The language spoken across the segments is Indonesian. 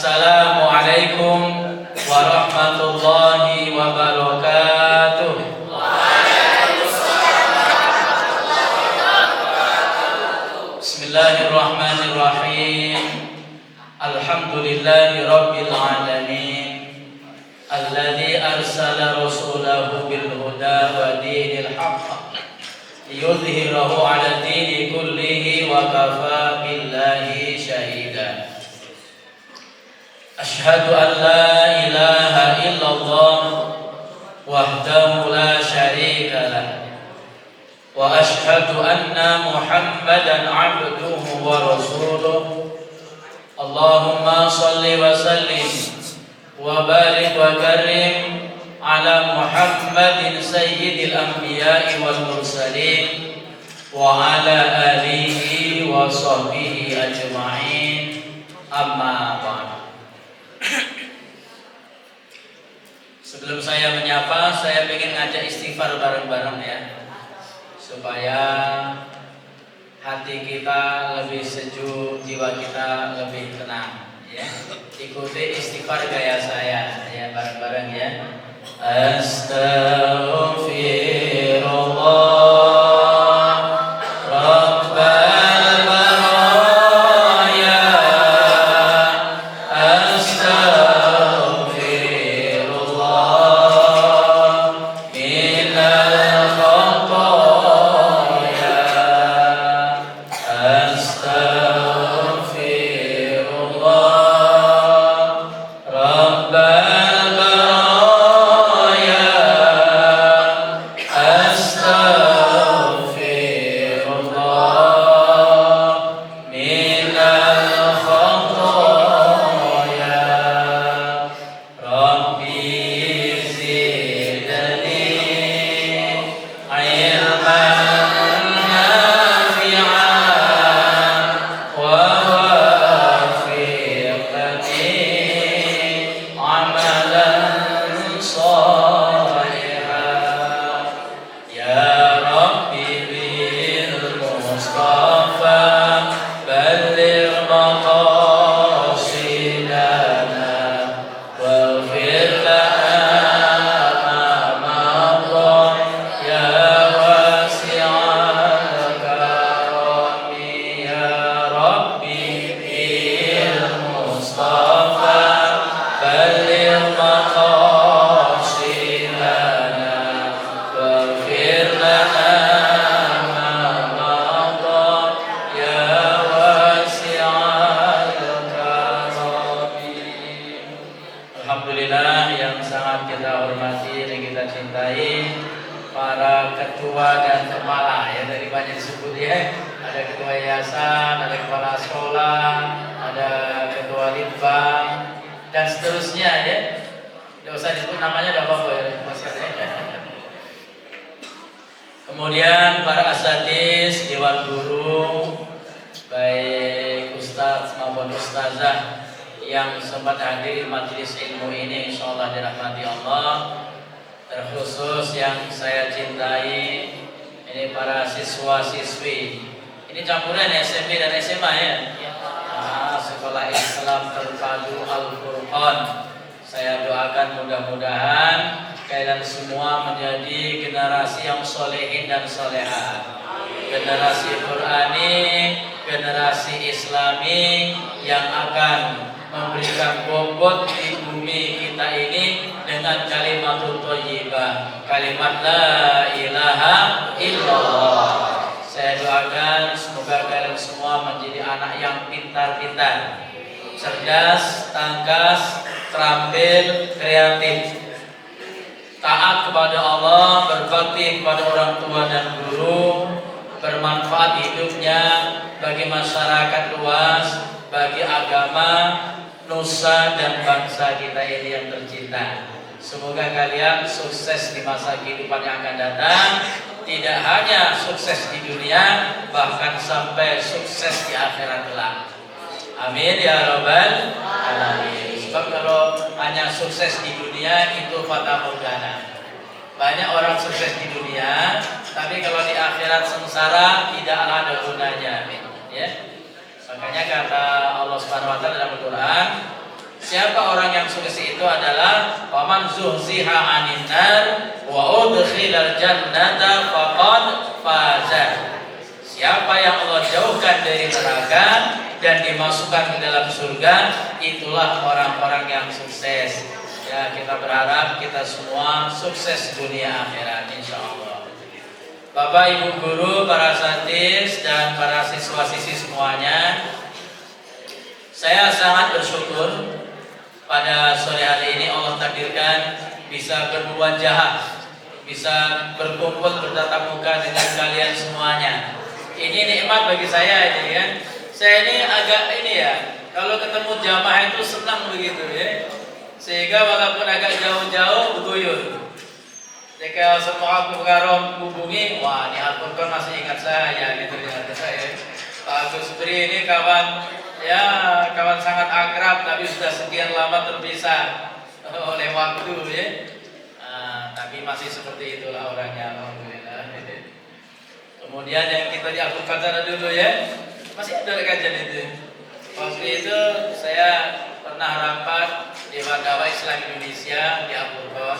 Assalamualaikum warahmatullahi wabarakatuh. Bismillahirrahmanirrahim. Alhamdulillahi rabbil alamin. Alladzi arsala rasulahu bil huda wa dinil haqq liyudhhirahu 'ala dini kullihi wa kafa billahi shahida. Ashhadu an la ilaha illallah wahdahu la syarika lah wa ashhadu anna Muhammadan 'abduhu wa rasuluh. Allahumma shalli wa sallim wa barik wa karim ala Muhammadin sayyidil anbiya'i wal mursalin wa ala alihi wa sahbihi ajma'in. Amma ba'd. Sebelum saya menyapa, saya ingin ngajak istighfar bareng-bareng ya, supaya hati kita lebih sejuk, jiwa kita lebih tenang ya. Ikuti istighfar gaya saya ya, bareng-bareng ya. Astaghfirullah Kemudian para asatiz, dewan guru, baik ustaz maupun ustazah yang sempat hadir di majelis ilmu ini, insyaallah dirahmati Allah. Terkhusus yang saya cintai, ini para siswa-siswi. Ini campuran SMP dan SMA ya. Sekolah Islam Terpadu Al-Furqan. Saya doakan mudah-mudahan kalian semua menjadi generasi yang solehin dan soleha, generasi Qurani, generasi Islami yang akan memberikan bobot di bumi kita ini dengan kalimat thayyibah, kalimat la ilaha illallah. Saya doakan semoga kalian semua menjadi anak yang pintar-pintar, cerdas, tangkas, terampil, kreatif, taat kepada Allah, berbakti kepada orang tua dan guru, bermanfaat hidupnya bagi masyarakat luas, bagi agama, nusa dan bangsa kita ini yang tercinta. Semoga kalian sukses di masa kehidupan yang akan datang, tidak hanya sukses di dunia, bahkan sampai sukses di akhirat kelak. Amin ya rabbal alamin. Sebab kalau hanya sukses di dunia itu fata morgana. Banyak orang sukses di dunia, tapi kalau di akhirat sengsara tidaklah ada gunanya. Ya. Makanya kata Allah Subhanahu wa taala dalam Al-Qur'an, Siapa orang yang sukses itu adalah waman zuhziha 'anil nar wa udkhilal jannata faqad faza. Siapa yang Allah jauhkan dari neraka dan dimasukkan ke dalam surga, itulah orang-orang yang sukses. Ya, kita berharap kita semua sukses dunia akhirat insyaallah. Bapak Ibu guru, para asatidz dan para siswa-siswi semuanya, saya sangat bersyukur pada sore hari ini Allah takdirkan bisa bermuwajahah, bisa berkumpul bertatap muka dengan kalian semuanya. Ini nikmat bagi saya ini kan. Saya ini agak ini ya, kalau ketemu jamaah itu senang begitu ya. Sehingga walaupun agak jauh-jauh berguyur. Jika semua aku karom hubungi, wah ini Al-Furqan masih ingat saya gitu ya. Saya Pak Agus Bri ini kawan ya, kawan sangat akrab tapi sudah sekian lama terpisah oleh waktu ya. Tapi masih seperti itulah orangnya alhamdulillah. Kemudian yang kita di Al-Furqan sana dulu ya, masih ada kajian itu. Waktu itu saya pernah rapat di Dakwah Islam Indonesia di Al-Furqan.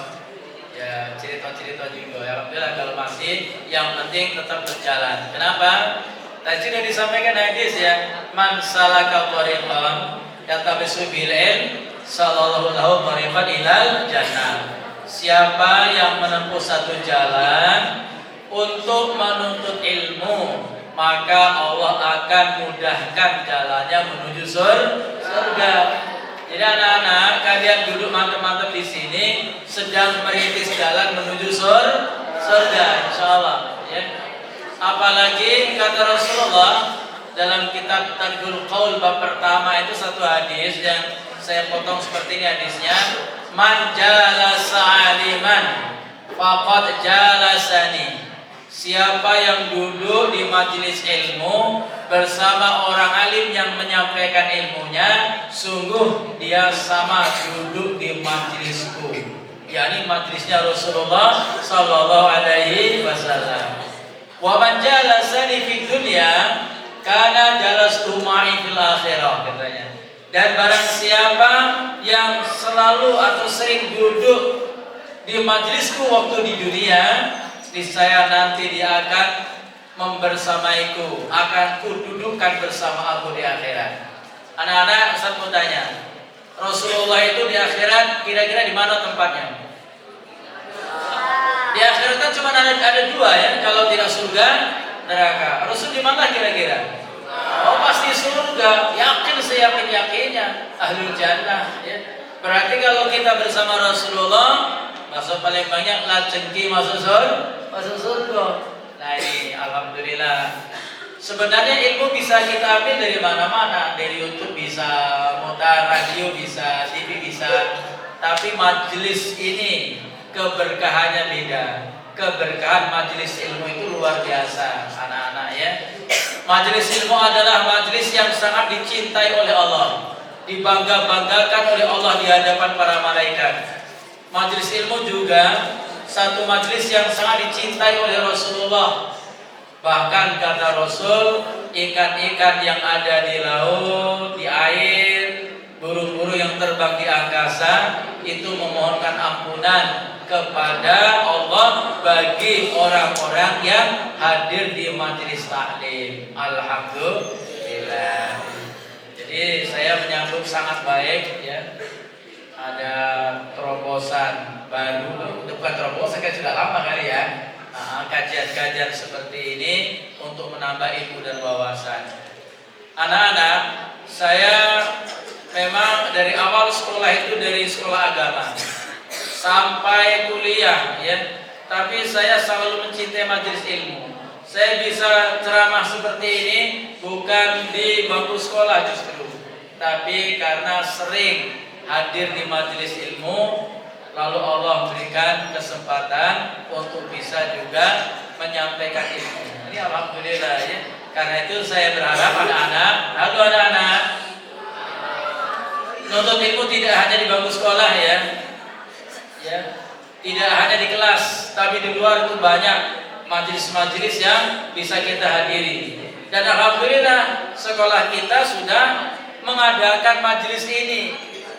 Ya cerita-cerita juga. Alhamdulillah kalau masih, yang penting tetap berjalan. Kenapa? Tadi sudah disampaikan hadis ya, man salaka thariqan yatabisu bil ilm sallallahu lahu thariqan ilal jannah. Siapa yang menempuh satu jalan untuk menuntut ilmu, maka Allah akan mudahkan jalannya menuju surga. Jadi anak-anak, kalian duduk mantap-mantap di sini sedang merintis jalan menuju surga insyaallah ya. Apalagi kata Rasulullah dalam kitab Tadbirul Qaul bab pertama itu satu hadis yang saya potong seperti ini hadisnya, man jalasa aliman faqad jalasani. Siapa yang duduk di majelis ilmu bersama orang alim yang menyampaikan ilmunya, sungguh dia sama duduk di majelisku. yakni majelisnya Rasulullah sallallahu alaihi wasallam. Wa man jalasani fid dunya kana jalastu ma'i fil akhirah, katanya. Dan barang siapa yang selalu atau sering duduk di majelisku waktu di dunia, niscaya nanti dia akan membersamaiku, akan kududukkan bersama aku di akhirat. Anak-anak, Ustaz mau tanya, Rasulullah itu di akhirat kira-kira di mana tempatnya? Di akhirat kan cuma ada dua ya, kalau tidak surga, neraka. Rasul di mana kira-kira? Oh pasti surga, yakin seyakin-yakinnya, ahlul jannah ya. Berarti kalau kita bersama Rasulullah, masuk paling banyak lah cengki masuk surga. Nah ini alhamdulillah. Sebenarnya ilmu bisa kita ambil dari mana-mana, dari YouTube bisa, mutar radio bisa, TV bisa. Tapi majelis ini keberkahannya beda. Keberkahan majelis ilmu itu luar biasa, anak-anak ya. Majelis ilmu adalah majelis yang sangat dicintai oleh Allah, dibangga-banggakan oleh Allah di hadapan para malaikat. Majelis ilmu juga satu majelis yang sangat dicintai oleh Rasulullah. Bahkan kata Rasul, ikan-ikan yang ada di laut, di air, burung-burung yang terbang di angkasa itu memohonkan ampunan kepada Allah bagi orang-orang yang hadir di majelis taklim. Alhamdulillah. Jadi saya menyambut sangat baik ya. Ada terobosan baru, bukan terobosan kan sudah lama kali ya. Kajian-kajian seperti ini untuk menambah ilmu dan wawasan. Anak-anak, saya memang dari awal sekolah itu dari sekolah agama sampai kuliah ya. Tapi saya selalu mencintai majelis ilmu. Saya bisa ceramah seperti ini bukan di bangku sekolah justru, tapi karena sering hadir di majelis ilmu, lalu Allah berikan kesempatan untuk bisa juga menyampaikan ilmu. Ini alhamdulillah ya. Karena itu saya berharap anak-anak, halo anak-anak, nuntut ilmu tidak hanya di bangku sekolah ya. Ya. Tidak hanya di kelas, tapi di luar itu banyak majelis-majelis yang bisa kita hadiri. Dan alhamdulillah sekolah kita sudah mengadakan majelis ini.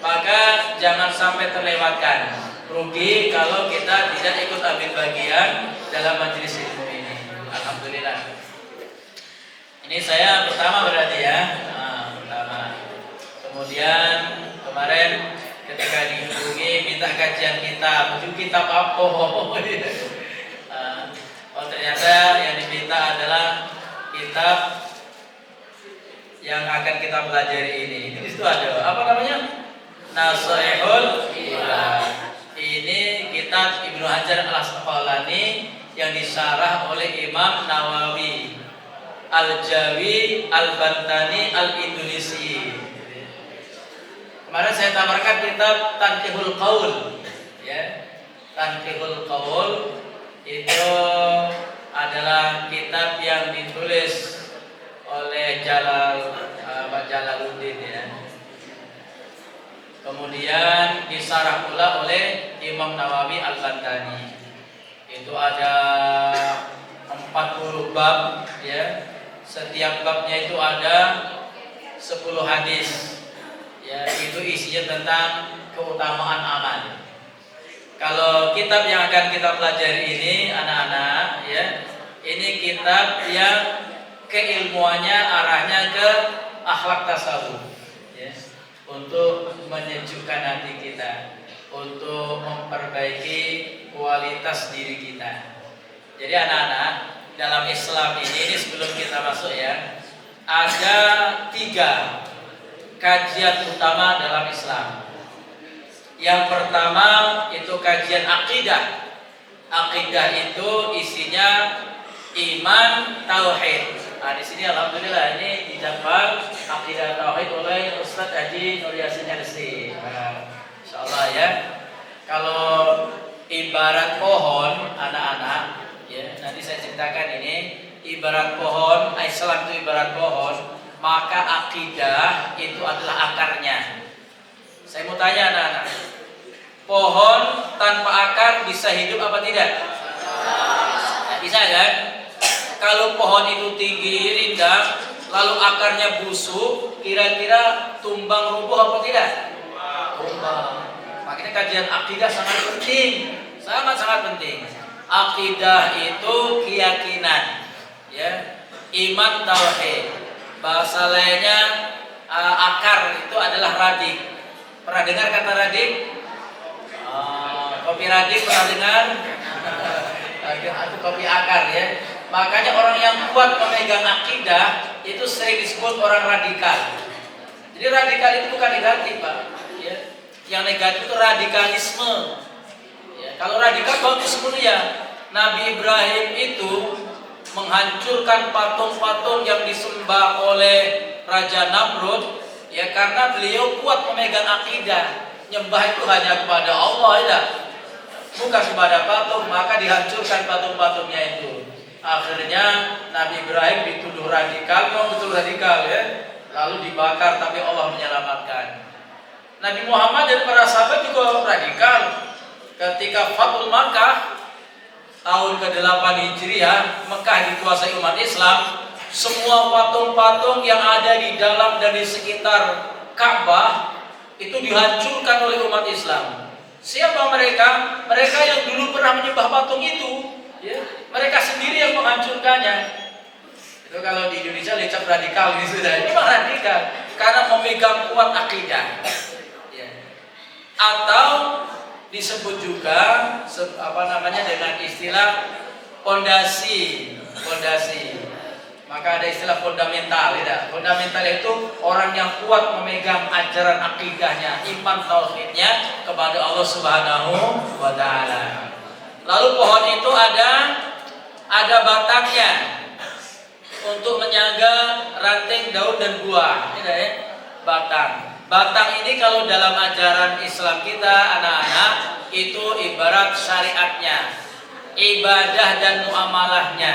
maka jangan sampai terlewatkan. Rugi kalau kita tidak ikut ambil bagian dalam majelis ilmu ini. Alhamdulillah. Ini saya pertama berarti ya. Pertama. Kemudian kemarin ketika dihubungi minta kajian kitab, itu kitab apa? Ternyata yang diminta adalah kitab yang akan kita pelajari ini. Di situ ada apa namanya? Nasaihul Ibad. Ini kitab Ibnu Hajar Al-Asqalani yang disyarah oleh Imam Nawawi, Al-Jawi, Al-Bantani, Al-Indonesi. Kemarin saya tawarkan kitab Tanqihul Qaul, ya. Tanqihul Qaul itu adalah kitab yang ditulis oleh Jalaluddin, ya. Kemudian disarah pula oleh Imam Nawawi Al-Bantani. Itu ada 40 bab, ya. Setiap babnya itu ada 10 hadis. Ya, itu isinya tentang keutamaan amal. Kalau kitab yang akan kita pelajari ini anak-anak, ya, ini kitab yang keilmuannya arahnya ke akhlak tasawuf, ya, untuk menyejukkan hati kita, untuk memperbaiki kualitas diri kita. Jadi anak-anak, dalam Islam ini sebelum kita masuk ya, ada 3 kajian utama dalam Islam. Yang pertama itu kajian akidah. Akidah itu isinya iman, tauhid. Nah, di sini alhamdulillah ini dijadwal akidah tauhid oleh Ustaz Haji Nur Yasin Yarsi. Insyaallah ya. Kalau ibarat pohon anak-anak, ya, nanti saya ceritakan ini ibarat pohon, Islam itu ibarat pohon, maka akidah itu adalah akarnya. Saya mau tanya anak-anak, pohon tanpa akar bisa hidup apa tidak? Nah, bisa kan? Kalau pohon itu tinggi, rindang, lalu akarnya busuk, kira-kira tumbang rubuh apa tidak? Tumbang. Makanya kajian akidah sangat penting, sangat-sangat penting. Akidah itu keyakinan, ya, iman, tauhid. Bahasa lainnya akar itu adalah radik. Pernah dengar kata radik? Kopi radik pernah dengar? Itu kopi akar, ya. Makanya orang yang kuat memegang akidah itu sering disebut orang radikal. Jadi radikal itu bukan negatif, Pak, ya. Yang negatif itu radikalisme, ya. Kalau radikal bagus semuanya. Nabi Ibrahim itu menghancurkan patung-patung yang disembah oleh Raja Namrud, ya, karena beliau kuat memegang akidah nyembah itu hanya kepada Allah, ya, bukan kepada patung. Maka dihancurkan patung-patungnya itu. Akhirnya Nabi Ibrahim dituduh radikal, memang betul radikal, ya, lalu dibakar, tapi Allah menyelamatkan. Nabi Muhammad dan para sahabat juga radikal. Ketika Fathul Makkah tahun ke-8 Hijriah, Mekah dikuasai umat Islam, semua patung-patung yang ada di dalam dan di sekitar Ka'bah itu dihancurkan oleh umat Islam. Siapa mereka? Mereka yang dulu pernah menyembah patung itu, ya. Mereka sendiri yang menghancurkannya. Itu kalau di Indonesia dicap radikal, ini sudah. Ini memang radikal karena memegang kuat akidah, ya. Atau disebut juga dengan istilah fondasi. Maka ada istilah fundamental, ya. Fundamental itu orang yang kuat memegang ajaran akidahnya, iman tauhidnya kepada Allah Subhanahu wa taala. Lalu pohon itu ada batangnya untuk menyangga ranting, daun dan buah. Ini ya, batang. Batang ini kalau dalam ajaran Islam kita anak-anak itu ibarat syariatnya, ibadah dan muamalahnya.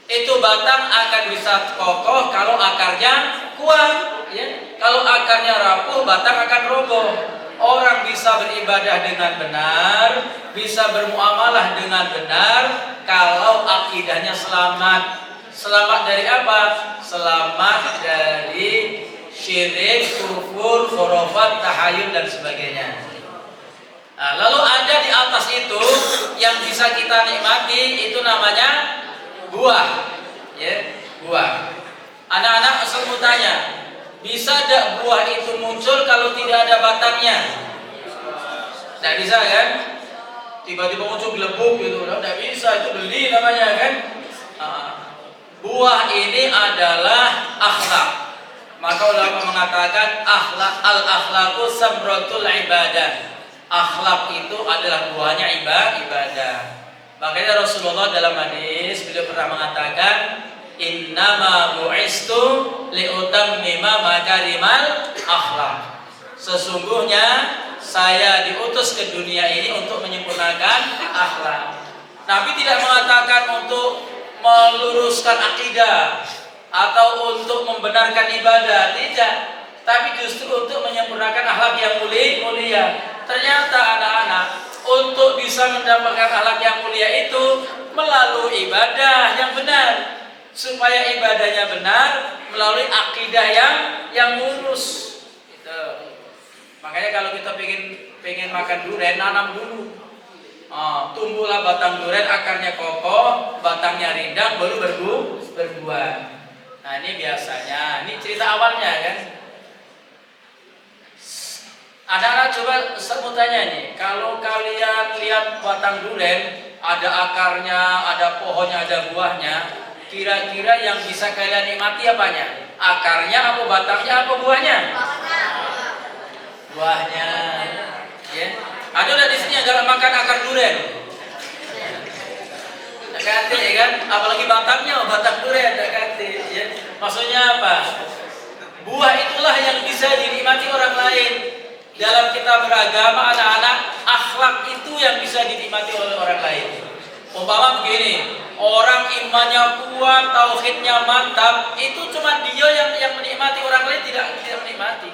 Itu batang akan bisa kokoh kalau akarnya kuat, ya. Kalau akarnya rapuh, batang akan roboh. Orang bisa beribadah dengan benar, bisa bermuamalah dengan benar kalau akidahnya selamat. Selamat dari apa? Selamat dari syirik, kufur, khurafat, tahayul dan sebagainya. Nah, lalu ada di atas itu yang bisa kita nikmati, itu namanya buah, ya, buah. Anak-anak asal mau tanya, bisa tidak buah itu muncul kalau tidak ada batangnya? Tidak bisa kan? Tiba-tiba muncul gelembung gitu, tidak bisa, itu beli namanya kan? Buah ini adalah akhlak. Maka ulama mengatakan al-akhlaqu samratul ibadah. Akhlak itu adalah buahnya ibadah. Makanya Rasulullah dalam hadis beliau pernah mengatakan, innama bu'istu liutammima makarimal akhlak. Sesungguhnya saya diutus ke dunia ini untuk menyempurnakan akhlak. Nabi tidak mengatakan untuk meluruskan akidah atau untuk membenarkan ibadah, tidak, tapi justru untuk menyempurnakan akhlak yang mulia. Ternyata anak-anak, untuk bisa mendapatkan akhlak yang mulia itu melalui ibadah yang benar. Supaya ibadahnya benar melalui akidah yang lurus. Gitu. Makanya kalau kita pengen makan durian, nanam dulu. Tumbuhlah batang durian, akarnya kokoh, batangnya rindang, baru berbuah. Nah ini biasanya, ini cerita awalnya kan. Anak-anak coba saya tanya nih, kalau kalian lihat batang durian, ada akarnya, ada pohonnya, ada buahnya, kira-kira yang bisa kalian nikmati apanya? Akarnya, apa batangnya, apa buahnya? Buahnya. Ya. Ada udah di sini yang galak makan akar durian? Dekati ya kan? Apalagi batangnya, batang durian dekati. Ya. Maksudnya apa? Buah itulah yang bisa dinikmati orang lain. Dalam kita beragama anak-anak, akhlak itu yang bisa dinikmati oleh orang lain. Umpama begini, orang imannya kuat, tauhidnya mantap, itu cuma dia yang menikmati, orang lain tidak menikmati.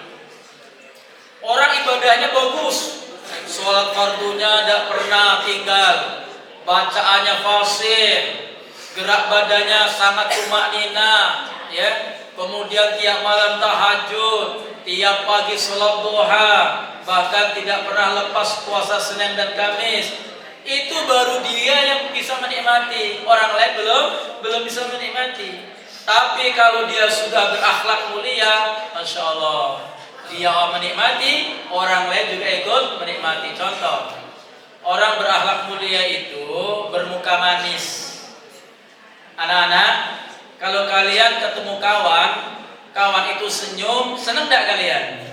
Orang ibadahnya bagus, sholat fardunya tidak pernah tinggal, bacaannya fasih, gerak badannya sangat tumaknina, ya. Kemudian tiap malam tahajud, tiap pagi sholat duha, bahkan tidak pernah lepas puasa Senin dan Kamis. Itu baru dia yang bisa menikmati. Orang lain belum bisa menikmati. Tapi kalau dia sudah berakhlak mulia, masya Allah, dia menikmati, orang lain juga ikut menikmati. Contoh, orang berakhlak mulia itu bermuka manis. Anak-anak, kalau kalian ketemu kawan itu senyum, senang tidak kalian?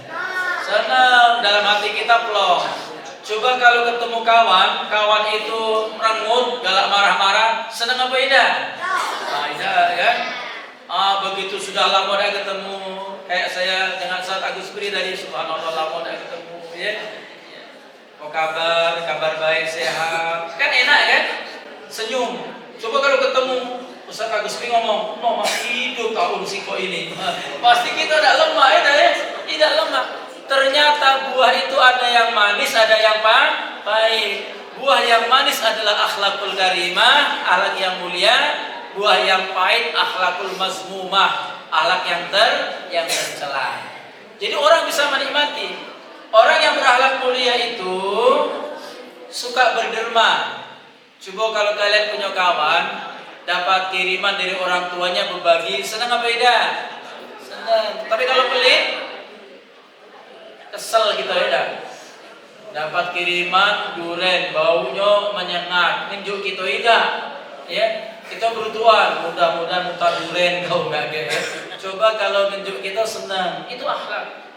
Senang, dalam hati kita plong. Coba kalau ketemu kawan itu merengut, galak marah-marah, senang apa tidak? Tidak kan? Begitu sudah lama tidak ketemu, kayak saya dengan Ustaz Agus Bri tadi, subhanallah lama tidak ketemu, ya. Apa kabar baik, sehat, kan enak kan? Senyum. Coba kalau ketemu Ustaz Agus Bri ngomong, no masih hidup tahun siko ini, pasti kita tidak lemah ya, tidak lemah. Ternyata buah itu ada yang manis, ada yang pahit. Buah yang manis adalah akhlakul karimah, akhlak yang mulia. Buah yang pahit akhlakul mazmumah, akhlak yang tercela. Jadi orang bisa menikmati. Orang yang berakhlak mulia itu suka berderma. Coba kalau kalian punya kawan, dapat kiriman dari orang tuanya berbagi, senang apa tidak? Senang. Tapi kalau pelit, kesel kita ya. Dapat kiriman durian, baunya menyengat, nunjuk kita tidak, ya. Kita bertuan, mudah-mudahan muta durian kau enggak ya. Coba kalau nunjuk kita senang, itu akhlak.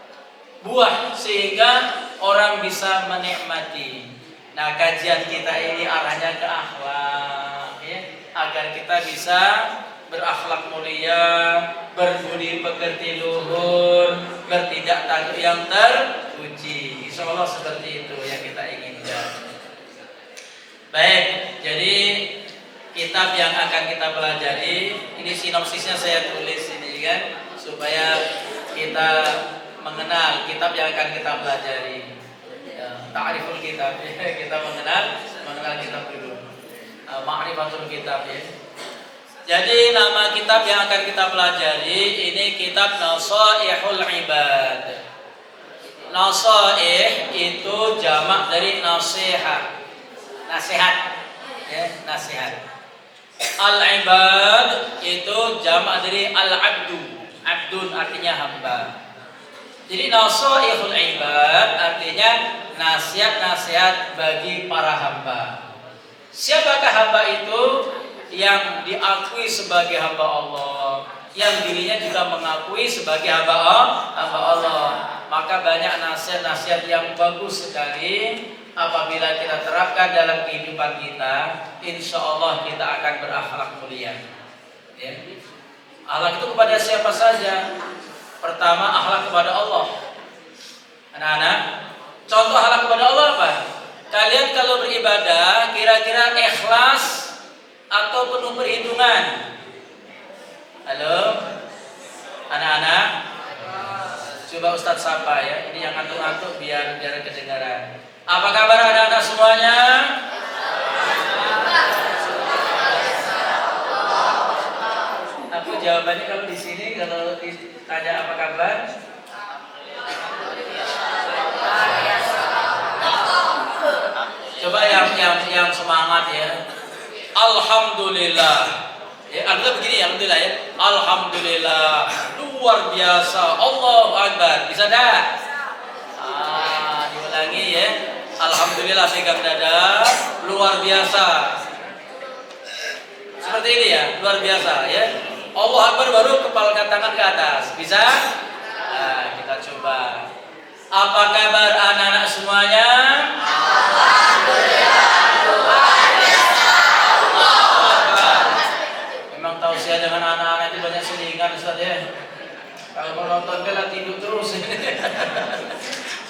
Buah sehingga orang bisa menikmati. Nah, kajian kita ini arahnya ke akhlak, ya, agar kita bisa berakhlak mulia, berbudi pekerti luhur, bertindak tanduk yang terpuji. Insya Allah seperti itu yang kita inginkan. Baik, jadi kitab yang akan kita pelajari, ini sinopsisnya saya tulis ini kan, supaya kita mengenal kitab yang akan kita pelajari. Ta'riful kitab, kita mengenal kitab dulu. Ma'rifatul kitab ya. Jadi nama kitab yang akan kita pelajari ini kitab Nasaihul Ibad. Nasaih itu jamak dari nasihat. Nasihat. Ya, nasihat. Al-ibad itu jamak dari al-abdu. Abdun artinya hamba. Jadi nasaihul ibad artinya nasihat-nasihat bagi para hamba. Siapakah hamba itu? Yang diakui sebagai hamba Allah, yang dirinya juga mengakui sebagai hamba Allah. Maka banyak nasihat-nasihat yang bagus sekali. Apabila kita terapkan dalam kehidupan kita, insya Allah kita akan berakhlak mulia. Ya. Akhlak itu kepada siapa saja. Pertama, akhlak kepada Allah. Anak-anak, contoh akhlak kepada Allah apa? Kalian kalau beribadah, kira-kira ikhlas atau penuh perhitungan? Halo, anak-anak, coba Ustadz sapa ya. Ini yang ngantuk-ngantuk biar kedengaran. Apa kabar anak-anak semuanya? Aku jawabannya kalau di sini kalau ditanya apa kabar? Coba yang semangat ya. Alhamdulillah. Ya, alhamdulillah begini ya, alhamdulillah ya. Alhamdulillah. Luar biasa. Allahu Akbar. Bisa dah? Diulangi ya. Alhamdulillah pegang dada. Luar biasa. Seperti ini ya, luar biasa ya. Allahu Akbar baru kepalkan tangan ke atas. Bisa? Nah, kita coba. Apa kabar anak-anak semuanya? Tausiah dengan anak-anak itu banyak selingan Ustaz ya. Kalau mau nonton bela tidur terus.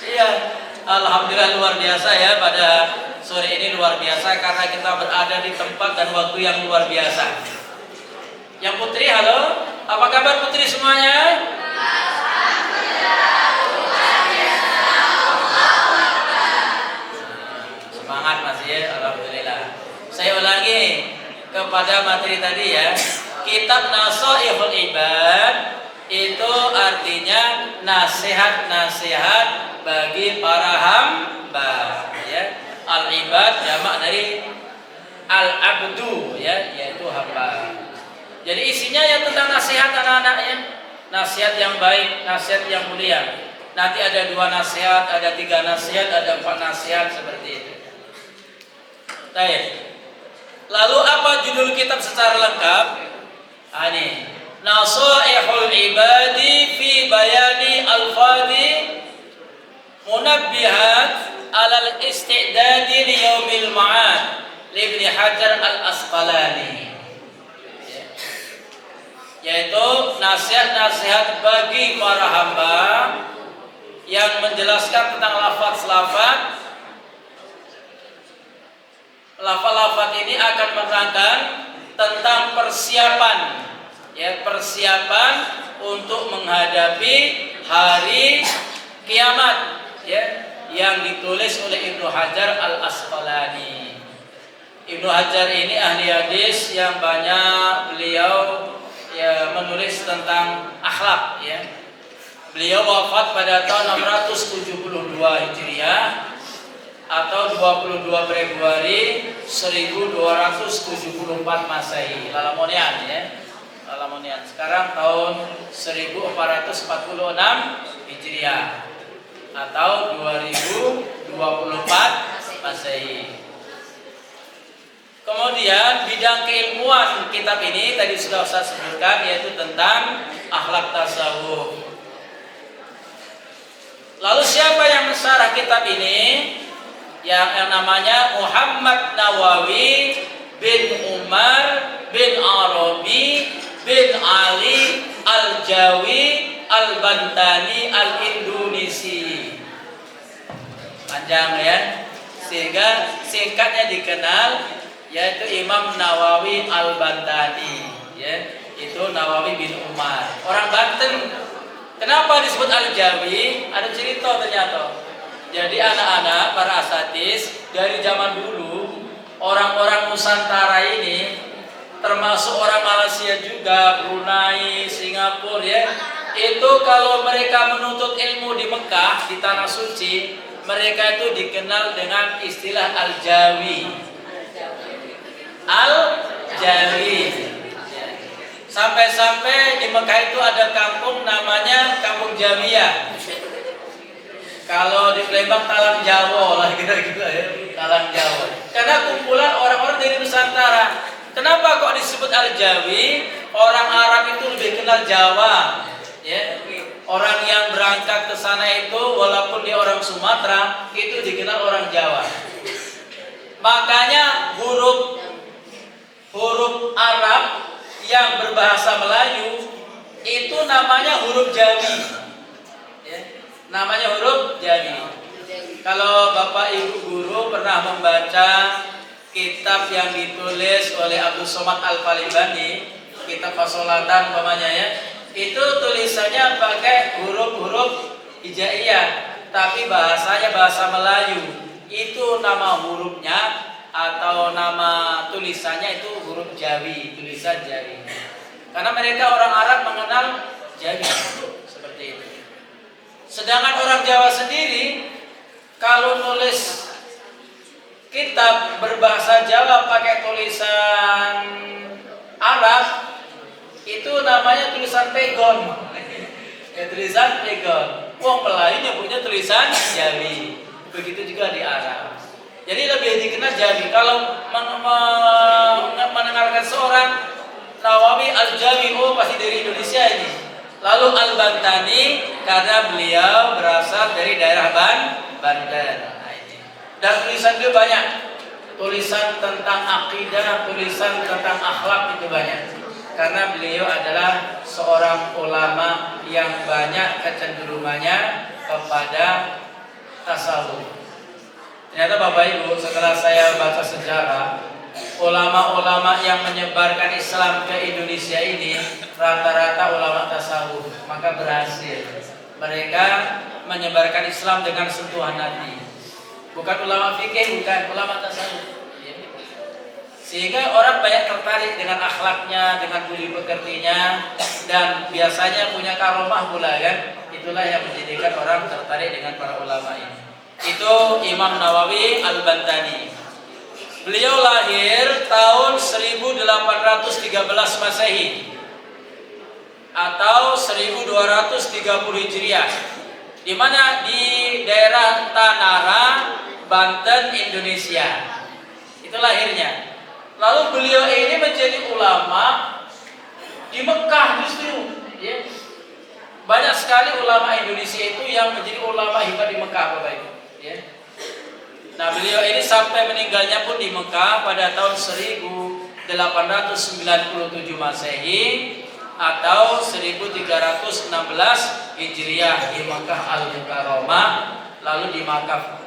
Iya, alhamdulillah luar biasa ya pada sore ini luar biasa karena kita berada di tempat dan waktu yang luar biasa. Yang putri, halo, apa kabar putri semuanya? Semangat masih ya, alhamdulillah. Saya ulangi kepada materi tadi ya. Kitab Nasaihul Ibad itu artinya nasihat-nasihat bagi para hamba ya. Al-ibad jamak dari al-abdu ya, yaitu hamba. Jadi isinya ya tentang nasihat anak-anaknya. Nasihat yang baik, nasihat yang mulia. Nanti ada 2 nasihat, ada 3 nasihat, ada 4 nasihat seperti itu. Baik. Lalu apa judul kitab secara lengkap? Ini Nasaihul Ibadi fi bayani al-fadi munabbihat alal istidadi li yaumil ma'ad li Ibnu Hajar al-Asqalani. Yaitu nasihat-nasihat bagi para hamba yang menjelaskan tentang lafaz-lafaz. Lafaz-lafaz ini akan menerangkan tentang persiapan ya, persiapan untuk menghadapi hari kiamat ya, yang ditulis oleh Ibnu Hajar al-Asqalani. Ibnu Hajar ini ahli hadis yang banyak beliau ya menulis tentang akhlak ya. Beliau wafat pada tahun 672 Hijriah atau 22 Februari 1274 Masehi. Lalamonian ya. Lalamonian. Sekarang tahun 1446 Hijriah atau 2024 Masehi. Kemudian bidang keilmuan kitab ini tadi sudah saya sebutkan, yaitu tentang akhlak tasawuf. Lalu siapa yang mensyarah kitab ini? Yang namanya Muhammad Nawawi bin Umar bin Arabi bin Ali Al-Jawi Al-Bantani Al-Indonesi. Panjang ya, sehingga singkatnya dikenal yaitu Imam Nawawi Al-Bantani ya, itu Nawawi bin Umar, orang Banten. Kenapa disebut Al-Jawi? Ada cerita ternyata. Jadi anak-anak para asatidz dari zaman dulu, orang-orang Nusantara ini termasuk orang Malaysia juga, Brunei, Singapura ya. Itu kalau mereka menuntut ilmu di Mekah, di tanah suci, mereka itu dikenal dengan istilah Al-Jawi. Al-Jawi. Sampai-sampai di Mekah itu ada kampung namanya Kampung Jawiyah. Kalau di Palembang Talang Jawa lah gitu-gitu ya, Talang Jawa. Karena kumpulan orang-orang dari Nusantara. Kenapa kok disebut Al-Jawi? Orang Arab itu lebih kenal Jawa. Ya. Orang yang berangkat ke sana itu walaupun dia orang Sumatera, itu dikenal orang Jawa. Makanya huruf Arab yang berbahasa Melayu itu namanya huruf Jawi. Ya. Namanya huruf Jawi. Kalau Bapak Ibu guru pernah membaca kitab yang ditulis oleh Abdul Somad Al-Falibani, kitab Fasolatan umpamanya ya, itu tulisannya pakai huruf-huruf hijaiyah, tapi bahasanya bahasa Melayu. Itu nama hurufnya atau nama tulisannya itu huruf Jawi, tulisan Jawi. Karena mereka orang Arab mengenal Jawi seperti itu. Sedangkan orang Jawa sendiri kalau nulis kitab berbahasa Jawa pakai tulisan Arab itu namanya tulisan pegon. Ya, tulisan pegon. Wong Melayu nyebutnya tulisan Jawi. Begitu juga di Arab. Jadi lebih dikenal Jawi. Kalau mendengarkan seorang Nawawi Al-Jawi, oh pasti dari Indonesia ini. Lalu Al-Bantani karena beliau berasal dari daerah Banten. Dan tulisan itu banyak. Tulisan tentang akidah, tulisan tentang akhlak itu banyak. Karena beliau adalah seorang ulama yang banyak kecenderungannya kepada tasawuf. Ternyata Bapak Ibu, setelah saya baca sejarah, ulama-ulama yang menyebarkan Islam ke Indonesia ini rata-rata ulama tasawuf, maka berhasil. Mereka menyebarkan Islam dengan sentuhan hati. Bukan ulama fikih, bukan ulama tasawuf. Sehingga orang banyak tertarik dengan akhlaknya, dengan budi pekertinya, dan biasanya punya karomah pula kan. Itulah yang menjadikan orang tertarik dengan para ulama ini. Itu Imam Nawawi Al-Bantani. Beliau lahir tahun 1813 Masehi atau 1230 Hijriah, di mana di daerah Tanara, Banten, Indonesia. Itu lahirnya. Lalu beliau ini menjadi ulama di Mekah justru. Ya. Banyak sekali ulama Indonesia itu yang menjadi ulama hebat di Mekah, Bapak Ibu. Ya. Nah, beliau ini sampai meninggalnya pun di Mekah pada tahun 1897 Masehi atau 1316 Hijriah di Mekah Al-Mukarramah, lalu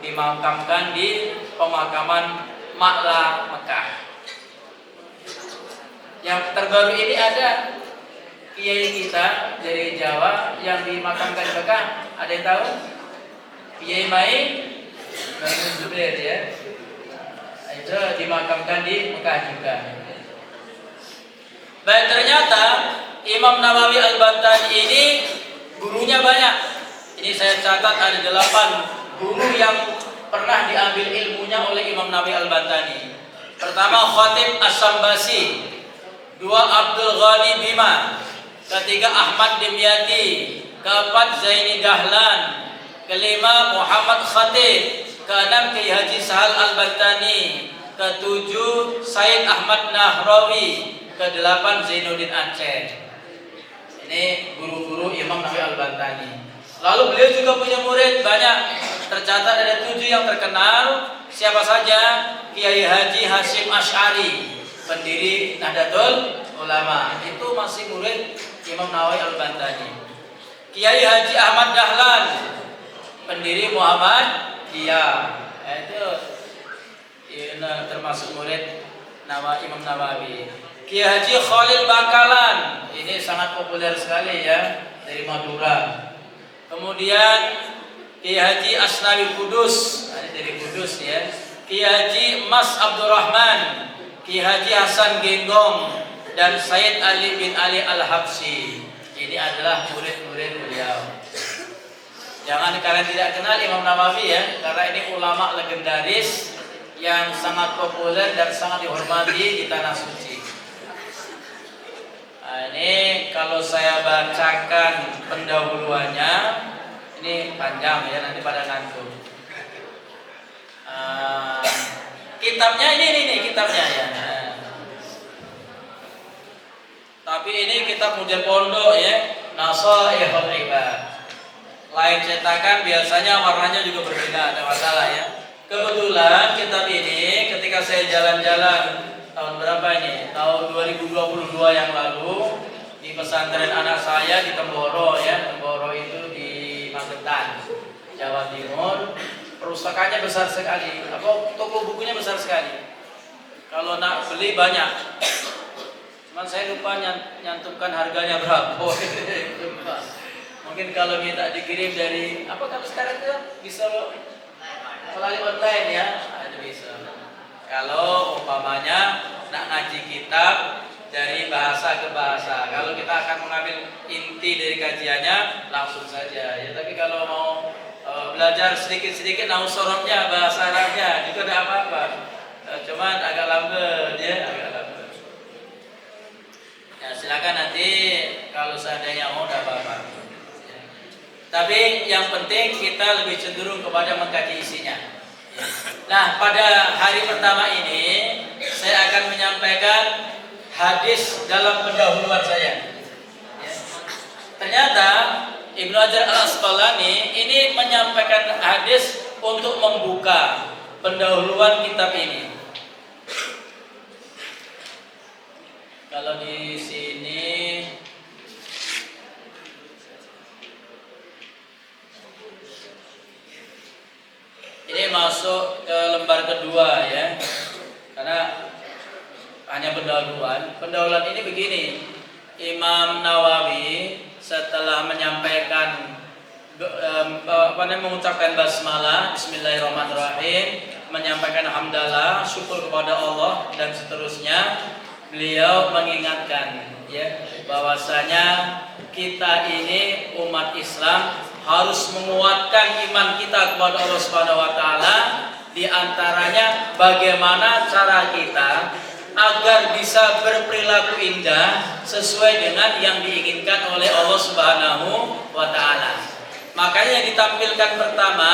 dimakamkan di pemakaman Ma'la Mekah. Yang terbaru ini ada kiai kita dari Jawa yang dimakamkan di Mekah. Ada yang tahu? Kiai Maimun Zubair ya. Itu dimakamkan di Mekah juga. Baik, ternyata Imam Nawawi Al-Bantani ini gurunya banyak. Ini saya catat ada 8 guru yang pernah diambil ilmunya oleh Imam Nawawi Al-Bantani. Pertama Khatib As-Sambasi, 2 Abdul Ghani Bima, ketiga Ahmad Dimyati, keempat Zaini Dahlan, kelima Muhammad Khatib, keenam Kiai Haji Sahal Al-Bantani, ketujuh Said Ahmad Nahrawi, kedelapan Zainuddin Aceh. Ini guru-guru Imam Nawawi Al-Bantani. Lalu beliau juga punya murid banyak. Tercatat ada 7 yang terkenal. Siapa saja? Kiai Haji Hasyim Asy'ari, pendiri Nahdlatul Ulama. Itu masih murid Imam Nawawi Al-Bantani. Kiai Haji Ahmad Dahlan, pendiri Muhammadiyah. Itu termasuk murid Imam Nawawi. Kiai Haji Khalil Bangkalan, ini sangat populer sekali ya, dari Madura. Kemudian Kiai Haji Asnawi Kudus, ini dari Kudus ya. Kiai Haji Mas Abdurrahman, Kiai Haji Hasan Genggong, dan Sayyid Ali bin Ali Al-Habsyi. Ini adalah murid-murid beliau. Jangan kalian tidak kenal Imam Nawawi ya, karena ini ulama legendaris yang sangat populer dan sangat dihormati di tanah suci. Nah, ini kalau saya bacakan pendahuluannya, ini panjang ya, nanti pada ngantuk. Kitabnya ini kitabnya ya. Tapi ini kitab Mudir Pondok ya, Nasaihul Ibad. Lain cetakan biasanya warnanya juga berbeda, ada masalah ya. Kebetulan kitab ini ketika saya jalan-jalan tahun berapa ini? Tahun 2022 yang lalu di pesantren anak saya di Temboro ya. Temboro itu di Magetan, Jawa Timur. Perpustakaannya besar sekali. Toko bukunya besar sekali. Kalau nak beli banyak. Cuman saya lupa nyantumkan harganya berapa. Mungkin kalau minta dikirim dari kalau sekarang itu bisa melalui online ya, itu bisa. Kalau umpamanya nak ngaji kitab dari bahasa ke bahasa, kalau kita akan mengambil inti dari kajiannya langsung saja ya. Tapi kalau mau belajar sedikit-sedikit nahu sorobnya bahasa Arabnya juga tidak apa-apa. Cuman agak lambat ya, agak lambat. Ya silakan nanti kalau seandainya mau tidak apa-apa. Tapi yang penting kita lebih cenderung kepada mengkaji isinya. Nah, pada hari pertama ini saya akan menyampaikan hadis dalam pendahuluan saya. Ternyata Ibnu Hajar Al-Asqalani ini menyampaikan hadis untuk membuka pendahuluan kitab ini. Kalau di sini ini masuk ke lembar kedua ya, karena hanya pendahuluan. Pendahuluan ini begini, Imam Nawawi setelah menyampaikan mengucapkan basmalah, Bismillahirrahmanirrahim, menyampaikan hamdalah, syukur kepada Allah dan seterusnya, beliau mengingatkan ya bahwasanya kita ini umat Islam harus menguatkan iman kita kepada Allah Subhanahu wa taala, di antaranya bagaimana cara kita agar bisa berperilaku indah sesuai dengan yang diinginkan oleh Allah Subhanahu wa taala. Makanya ditampilkan pertama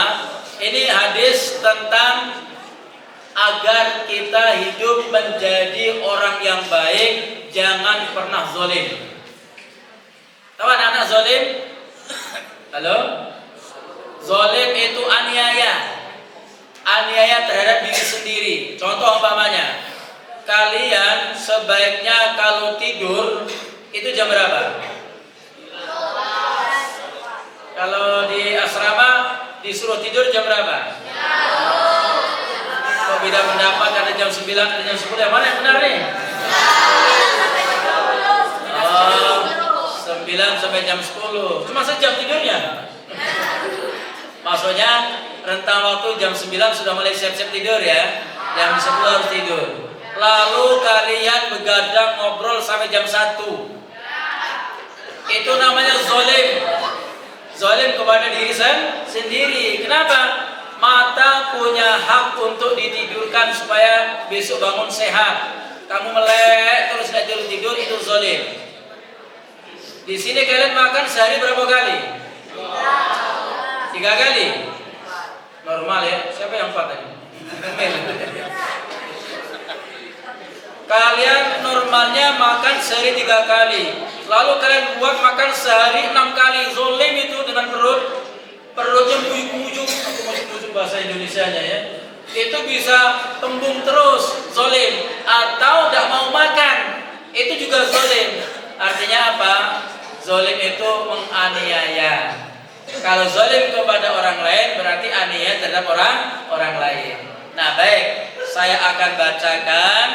ini hadis tentang agar kita hidup menjadi orang yang baik, jangan pernah zalim. Tahu anak zalim? Halo? Zalim itu aniaya. Aniaya terhadap diri sendiri. Contoh umpamanya, kalian sebaiknya kalau tidur itu jam berapa? Kalau di asrama disuruh tidur jam berapa? Kok beda pendapat, ada jam 9, ada jam 10, yang mana yang benar nih? 9 sampai jam 10. Cuma sejam tidurnya. Maksudnya rentang waktu jam 9 sudah mulai siap-siap tidur ya. Jam 10 harus tidur. Lalu kalian begadang ngobrol sampai jam 1. Itu namanya zalim. Zalim kepada diri sendiri. Kenapa? Mata punya hak untuk ditidurkan supaya besok bangun sehat. Kamu melek terus tidak tidur itu zalim. Di sini kalian makan sehari berapa kali? 3 kali. Normal ya. Siapa yang 4 tadi? Kalian normalnya makan sehari 3 kali. Lalu kalian buat makan sehari 6 kali. Zalim itu dengan perutnya buyuk-buyuk. Aku masih buyuk bahasa Indonesianya ya. Itu bisa tembung terus zalim, atau tidak mau makan. Itu juga zalim. Artinya apa? Zalim itu menganiaya. Kalau zalim kepada orang lain berarti aniaya terhadap orang lain. Nah, baik, saya akan bacakan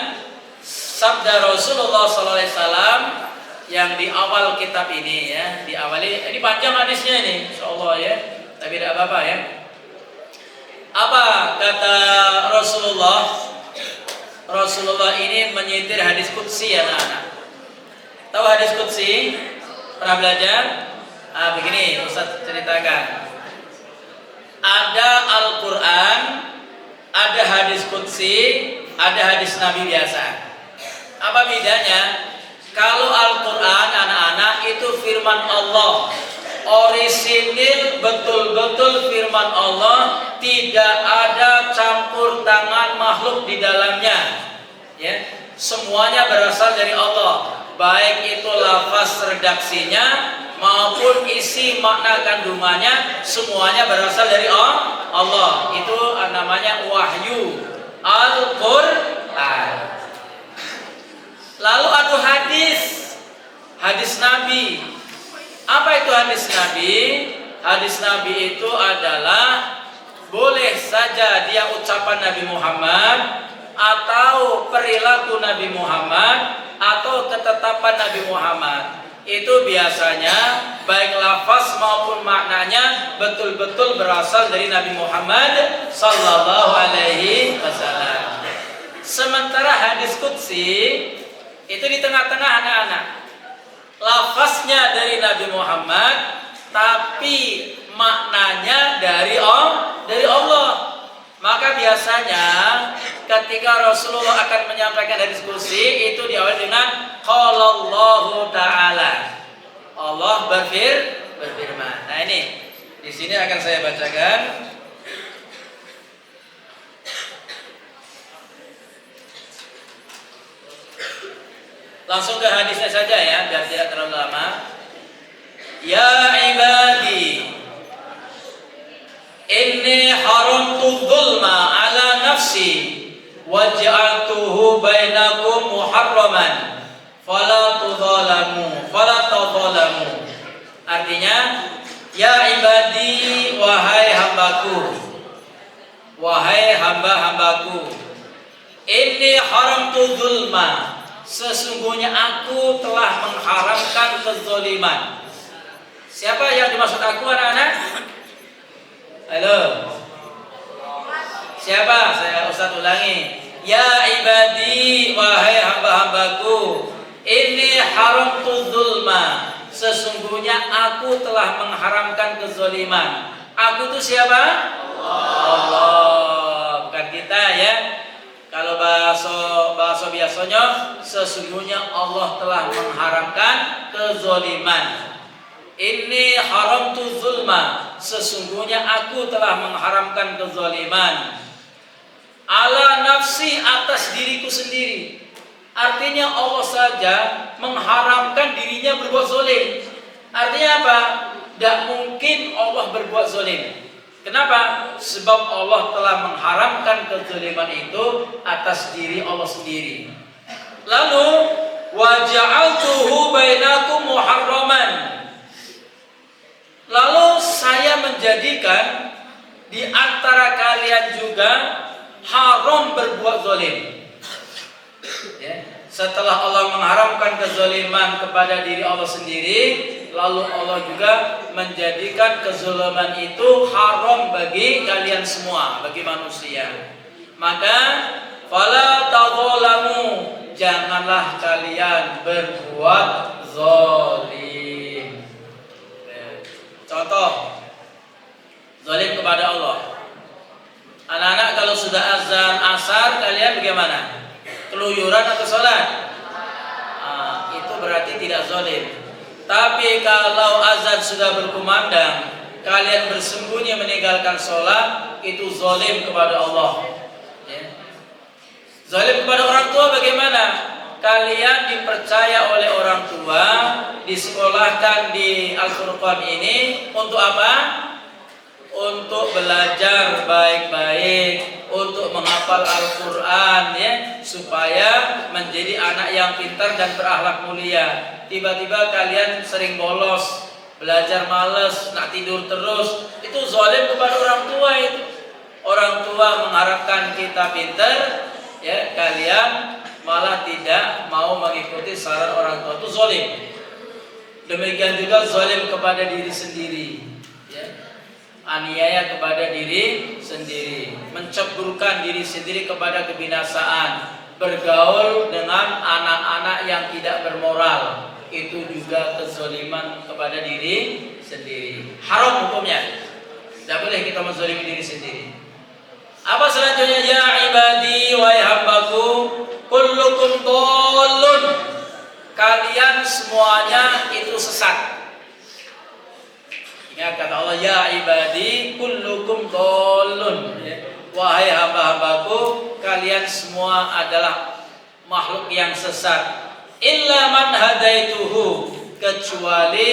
sabda Rasulullah SAW yang di awal kitab ini ya. Diawali, ini panjang hadisnya ini, insyaallah ya. Tapi tidak apa-apa ya. Apa kata Rasulullah? Rasulullah ini menyitir hadis qudsi ya anak-anak. Tahu hadis qudsi? Pernah belajar? Begini Ustaz ceritakan. Ada Al-Quran, ada hadis qudsi, ada hadis Nabi biasa. Apa bedanya? Kalau Al-Quran anak-anak itu firman Allah, orisinil, betul-betul firman Allah, tidak ada campur tangan makhluk di dalamnya. Ya, semuanya berasal dari Allah, baik itu lafaz redaksinya maupun isi makna kandungannya, semuanya berasal dari Allah. Itu namanya wahyu Al-Quran. Lalu ada hadis Nabi. Apa itu hadis Nabi? Hadis Nabi itu adalah boleh saja dia ucapan Nabi Muhammad, atau perilaku Nabi Muhammad, atau ketetapan Nabi Muhammad. Itu biasanya baik lafaz maupun maknanya betul-betul berasal dari Nabi Muhammad sallallahu alaihi wasallam. Sementara hadis qudsi itu di tengah-tengah anak-anak. Lafaznya dari Nabi Muhammad, tapi maknanya dari Allah. Maka biasanya ketika Rasulullah akan menyampaikan hadis qudsi itu diawali dengan qalallahu ta'ala. Allah berfirman. Nah ini di sini akan saya bacakan. Langsung ke hadisnya saja ya, biar tidak terlalu lama. Ya ibadi, inni haramtu dzulma ala nafsi waj'altuhu bainakum muharraman fala tadzalamu. Artinya, ya ibadi, wahai hambaku, wahai hamba-hambaku, inni haramtu dzulma, sesungguhnya aku telah mengharamkan kezaliman. Siapa yang dimaksud aku, anak-anak? Halo. Siapa? Saya Ustaz ulangi. Ya ibadi, wahai hamba-hambaku, ini haramtu dzulma, sesungguhnya aku telah mengharamkan kezaliman. Aku itu siapa? Allah. Bukan kita ya. Kalau bahasa biasanya, sesungguhnya Allah telah mengharamkan kezaliman. Ini haramtu zulma, sesungguhnya aku telah mengharamkan kezaliman. Ala nafsi, atas diriku sendiri. Artinya Allah saja mengharamkan dirinya berbuat zalim. Artinya apa? Tidak mungkin Allah berbuat zalim. Kenapa? Sebab Allah telah mengharamkan kezaliman itu atas diri Allah sendiri. Lalu waja'altuhu bainakum muharraman, lalu saya menjadikan di antara kalian juga haram berbuat zalim. Ya. Setelah Allah mengharamkan kezaliman kepada diri Allah sendiri, lalu Allah juga menjadikan kezaliman itu haram bagi kalian semua, bagi manusia. Maka fala tadzalamu, janganlah kalian berbuat zalim. Contoh zalim kepada Allah. Anak-anak kalau sudah azan asar, kalian bagaimana? Keluyuran atau sholat? Itu berarti tidak zalim. Tapi kalau azan sudah berkumandang, kalian bersembunyi meninggalkan sholat, itu zalim kepada Allah. Ya. Zalim kepada orang tua bagaimana? Kalian dipercaya oleh orang tua, disekolahkan di Al-Furqan ini untuk apa? Untuk belajar baik-baik, untuk menghafal Al-Quran, ya, supaya menjadi anak yang pintar dan berakhlak mulia. Tiba-tiba kalian sering bolos, belajar males, nak tidur terus, itu zalim kepada orang tua itu. Orang tua mengharapkan kita pintar, ya, kalian malah tidak mau mengikuti saran orang tua, itu zalim. Demikian juga zalim kepada diri sendiri, ya. Aniaya kepada diri sendiri, menceburkan diri sendiri kepada kebinasaan, bergaul dengan anak-anak yang tidak bermoral, itu juga kezaliman kepada diri sendiri. Haram hukumnya. Tidak boleh kita menzalimi diri sendiri. Apa selanjutnya? Ya ibadi wahai hambaku, kullukum dhallun. Kalian semuanya itu sesat. Ingat kata Allah, ya ibadi kullukum dhallun. Wahai hamba-hambaku, kalian semua adalah makhluk yang sesat. Illa man hadaituhu, kecuali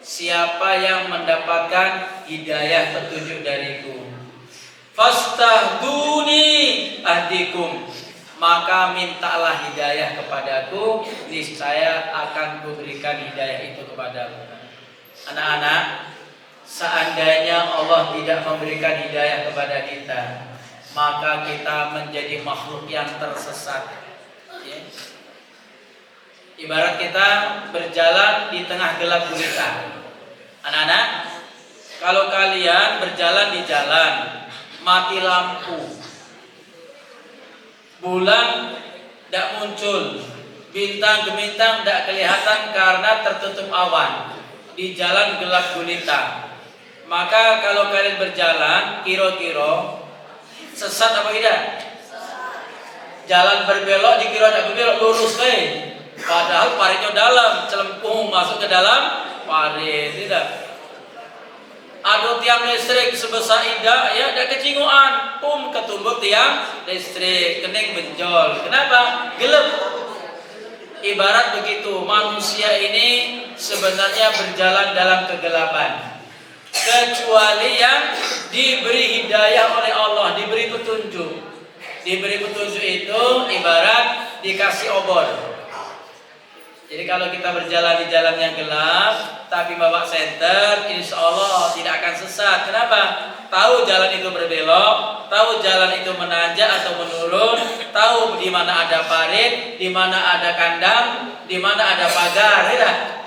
siapa yang mendapatkan hidayah petunjuk dariku. Fastahduni ahdikum, maka mintalah hidayah kepadaku, niscaya akan kuberikan hidayah itu kepadamu. Anak-anak, seandainya Allah tidak memberikan hidayah kepada kita, maka kita menjadi makhluk yang tersesat. Ibarat kita berjalan di tengah gelap gulita. Anak-anak, kalau kalian berjalan di jalan, mati lampu, bulan tidak muncul, bintang gemintang tidak kelihatan karena tertutup awan, di jalan gelap gulita, maka kalau kalian berjalan, kira-kira sesat apa tidak? Jalan berbelok dikira tidak berbelok, lurus padahal paritnya dalam, celempung masuk ke dalam parit, tidak. Ada tiang listrik sebesar ida, ya, ada kecinguan, ketumbuk tiang listrik, kening benjol. Kenapa? Gelap. Ibarat begitu, manusia ini sebenarnya berjalan dalam kegelapan, kecuali yang diberi hidayah oleh Allah, diberi petunjuk. Diberi petunjuk itu ibarat dikasih obor. Jadi kalau kita berjalan di jalan yang gelap, tapi bawa senter, insya Allah tidak akan sesat. Kenapa? Tahu jalan itu berbelok, tahu jalan itu menanjak atau menurun, tahu di mana ada parit, di mana ada kandang, di mana ada pagar.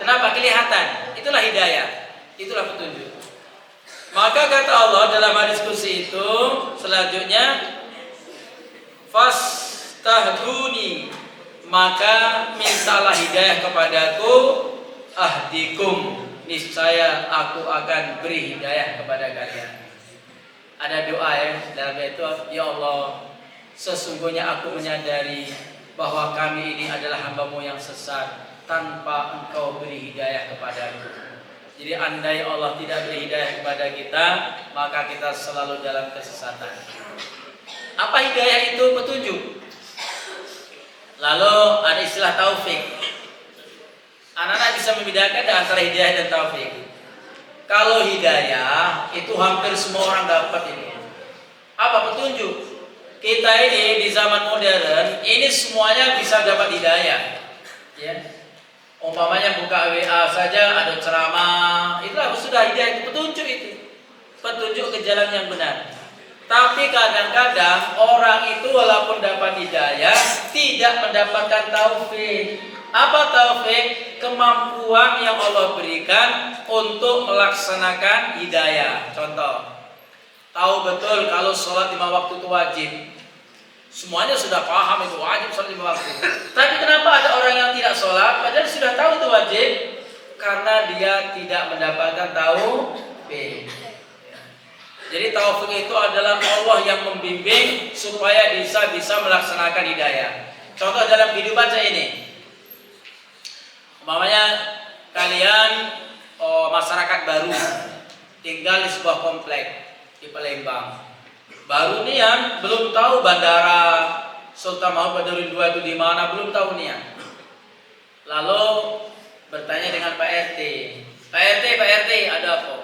Kenapa? Kelihatan. Itulah hidayah, itulah petunjuk. Maka kata Allah dalam hadis kursi itu selanjutnya, fastahduni, maka mintalah hidayah kepadaku, ahdikum, niscaya aku akan beri hidayah kepada kalian. Ada doa dalam itu, ya Allah, sesungguhnya aku menyadari bahwa kami ini adalah hamba-Mu yang sesat tanpa Engkau beri hidayah kepadaku. Jadi andai Allah tidak beri hidayah kepada kita, maka kita selalu dalam kesesatan. Apa hidayah itu? Petunjuk. Lalu ada istilah taufik. Anak-anak bisa membedakan antara hidayah dan taufik. Kalau hidayah itu hampir semua orang dapat ini. Apa petunjuk? Kita ini di zaman modern ini semuanya bisa dapat hidayah. Ya. Umpamanya buka WA saja ada ceramah, itulah sudah hidayah, itu petunjuk itu. Petunjuk ke jalan yang benar. Tapi kadang-kadang orang itu walaupun dapat hidayah tidak mendapatkan taufik. Apa taufik? Kemampuan yang Allah berikan untuk melaksanakan hidayah. Contoh, tahu betul kalau sholat 5 waktu itu wajib. Semuanya sudah paham itu wajib sholat 5 waktu. Tapi kenapa ada orang yang tidak sholat padahal sudah tahu itu wajib? Karena dia tidak mendapatkan taufik. Jadi taufik itu adalah Allah yang membimbing supaya bisa melaksanakan hidayah. Contoh dalam kehidupan saya ini, umpamanya kalian masyarakat baru tinggal di sebuah komplek di Palembang. Baru nian, belum tahu bandara Sultan Mahmud Badarudin II itu di mana, belum tahu nian. Lalu bertanya dengan Pak RT, Pak RT, ada apa?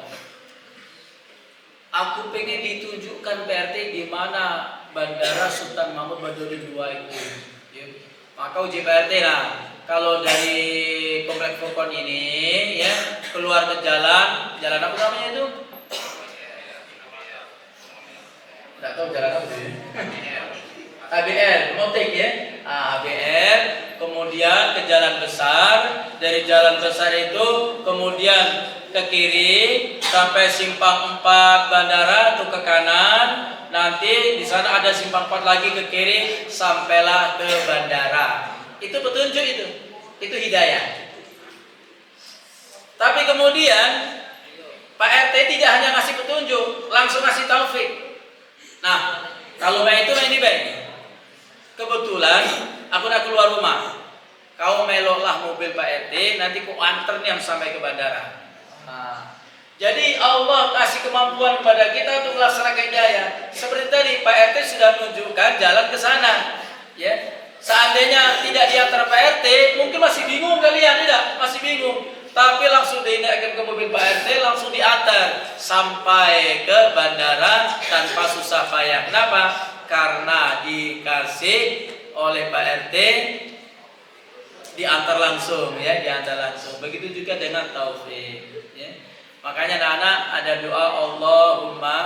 Aku pengen ditunjukkan PRT di mana bandara Sultan Mahmud Badarudin II itu. Ya. Maka uji PRT lah. Kalau dari komplek Fokon ini, ya keluar ke jalan apa namanya itu? Tidak tahu jalan apa itu. ABR, motek ya. ABR, kemudian ke jalan besar. Dari jalan besar itu kemudian ke kiri sampai simpang 4 bandara itu ke kanan, nanti di sana ada simpang 4 lagi ke kiri sampailah ke bandara. Itu petunjuk itu hidayah. kemudian Pak RT tidak hanya ngasih petunjuk, langsung ngasih taufik. Nah, kalau itu ini baik. Kebetulan aku udah keluar rumah. Kau meloklah mobil Pak RT, nanti ku anter nih sampai ke bandara. Nah, jadi Allah kasih kemampuan kepada kita untuk melaksanakan hidayah. Seperti tadi Pak RT sudah menunjukkan jalan ke sana. Ya, seandainya tidak diantar Pak RT, mungkin masih bingung kalian, tidak? Masih bingung. Tapi langsung dinaikkan ke mobil Pak RT, langsung diantar sampai ke bandara tanpa susah payah. Kenapa? Karena dikasih oleh Pak RT, diantar langsung, ya, diantar langsung. Begitu juga dengan taufik. Ya. Makanya anak-anak ada doa Allahumma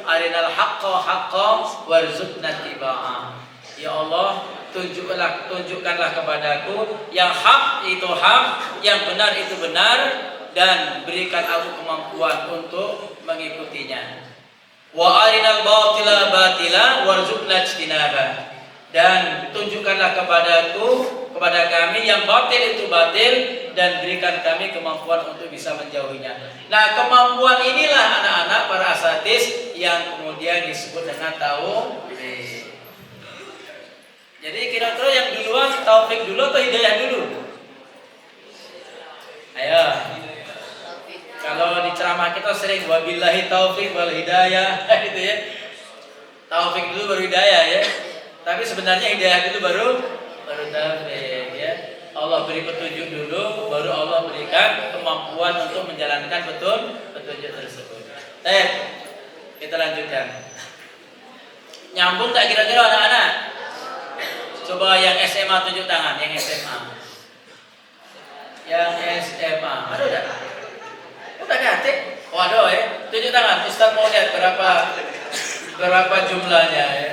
arinal haqqa haqqan warzuqna tiba'ah. Ya Allah, tunjukkanlah kepadaku yang hak itu hak, yang benar itu benar, dan berikan aku kemampuan untuk mengikutinya. Wa arinal batila batila warzuqna ijtinabah. Dan tunjukkanlah kepada kami yang batil itu batil, dan berikan kami kemampuan untuk bisa menjauhinya. Nah, kemampuan inilah anak-anak para asatis yang kemudian disebut dengan taufik. Jadi kira-kira yang duluan taufik dulu atau hidayah dulu? Ayo. Kalau di ceramah kita sering wabillahi taufik wal hidayah gitu ya. Taufik dulu baru hidayah ya. Tapi sebenarnya hidayah dulu baru taufik ya. Allah beri petunjuk dulu, baru Allah berikan kemampuan untuk menjalankan petunjuk tersebut. Kita lanjutkan. Nyambung tak kira-kira anak-anak? Coba yang SMA tunjuk tangan, yang SMA. Yang SMA, ada enggak? Udah ganti? Waduh ya, tunjuk tangan. Ustaz mau lihat berapa jumlahnya ya.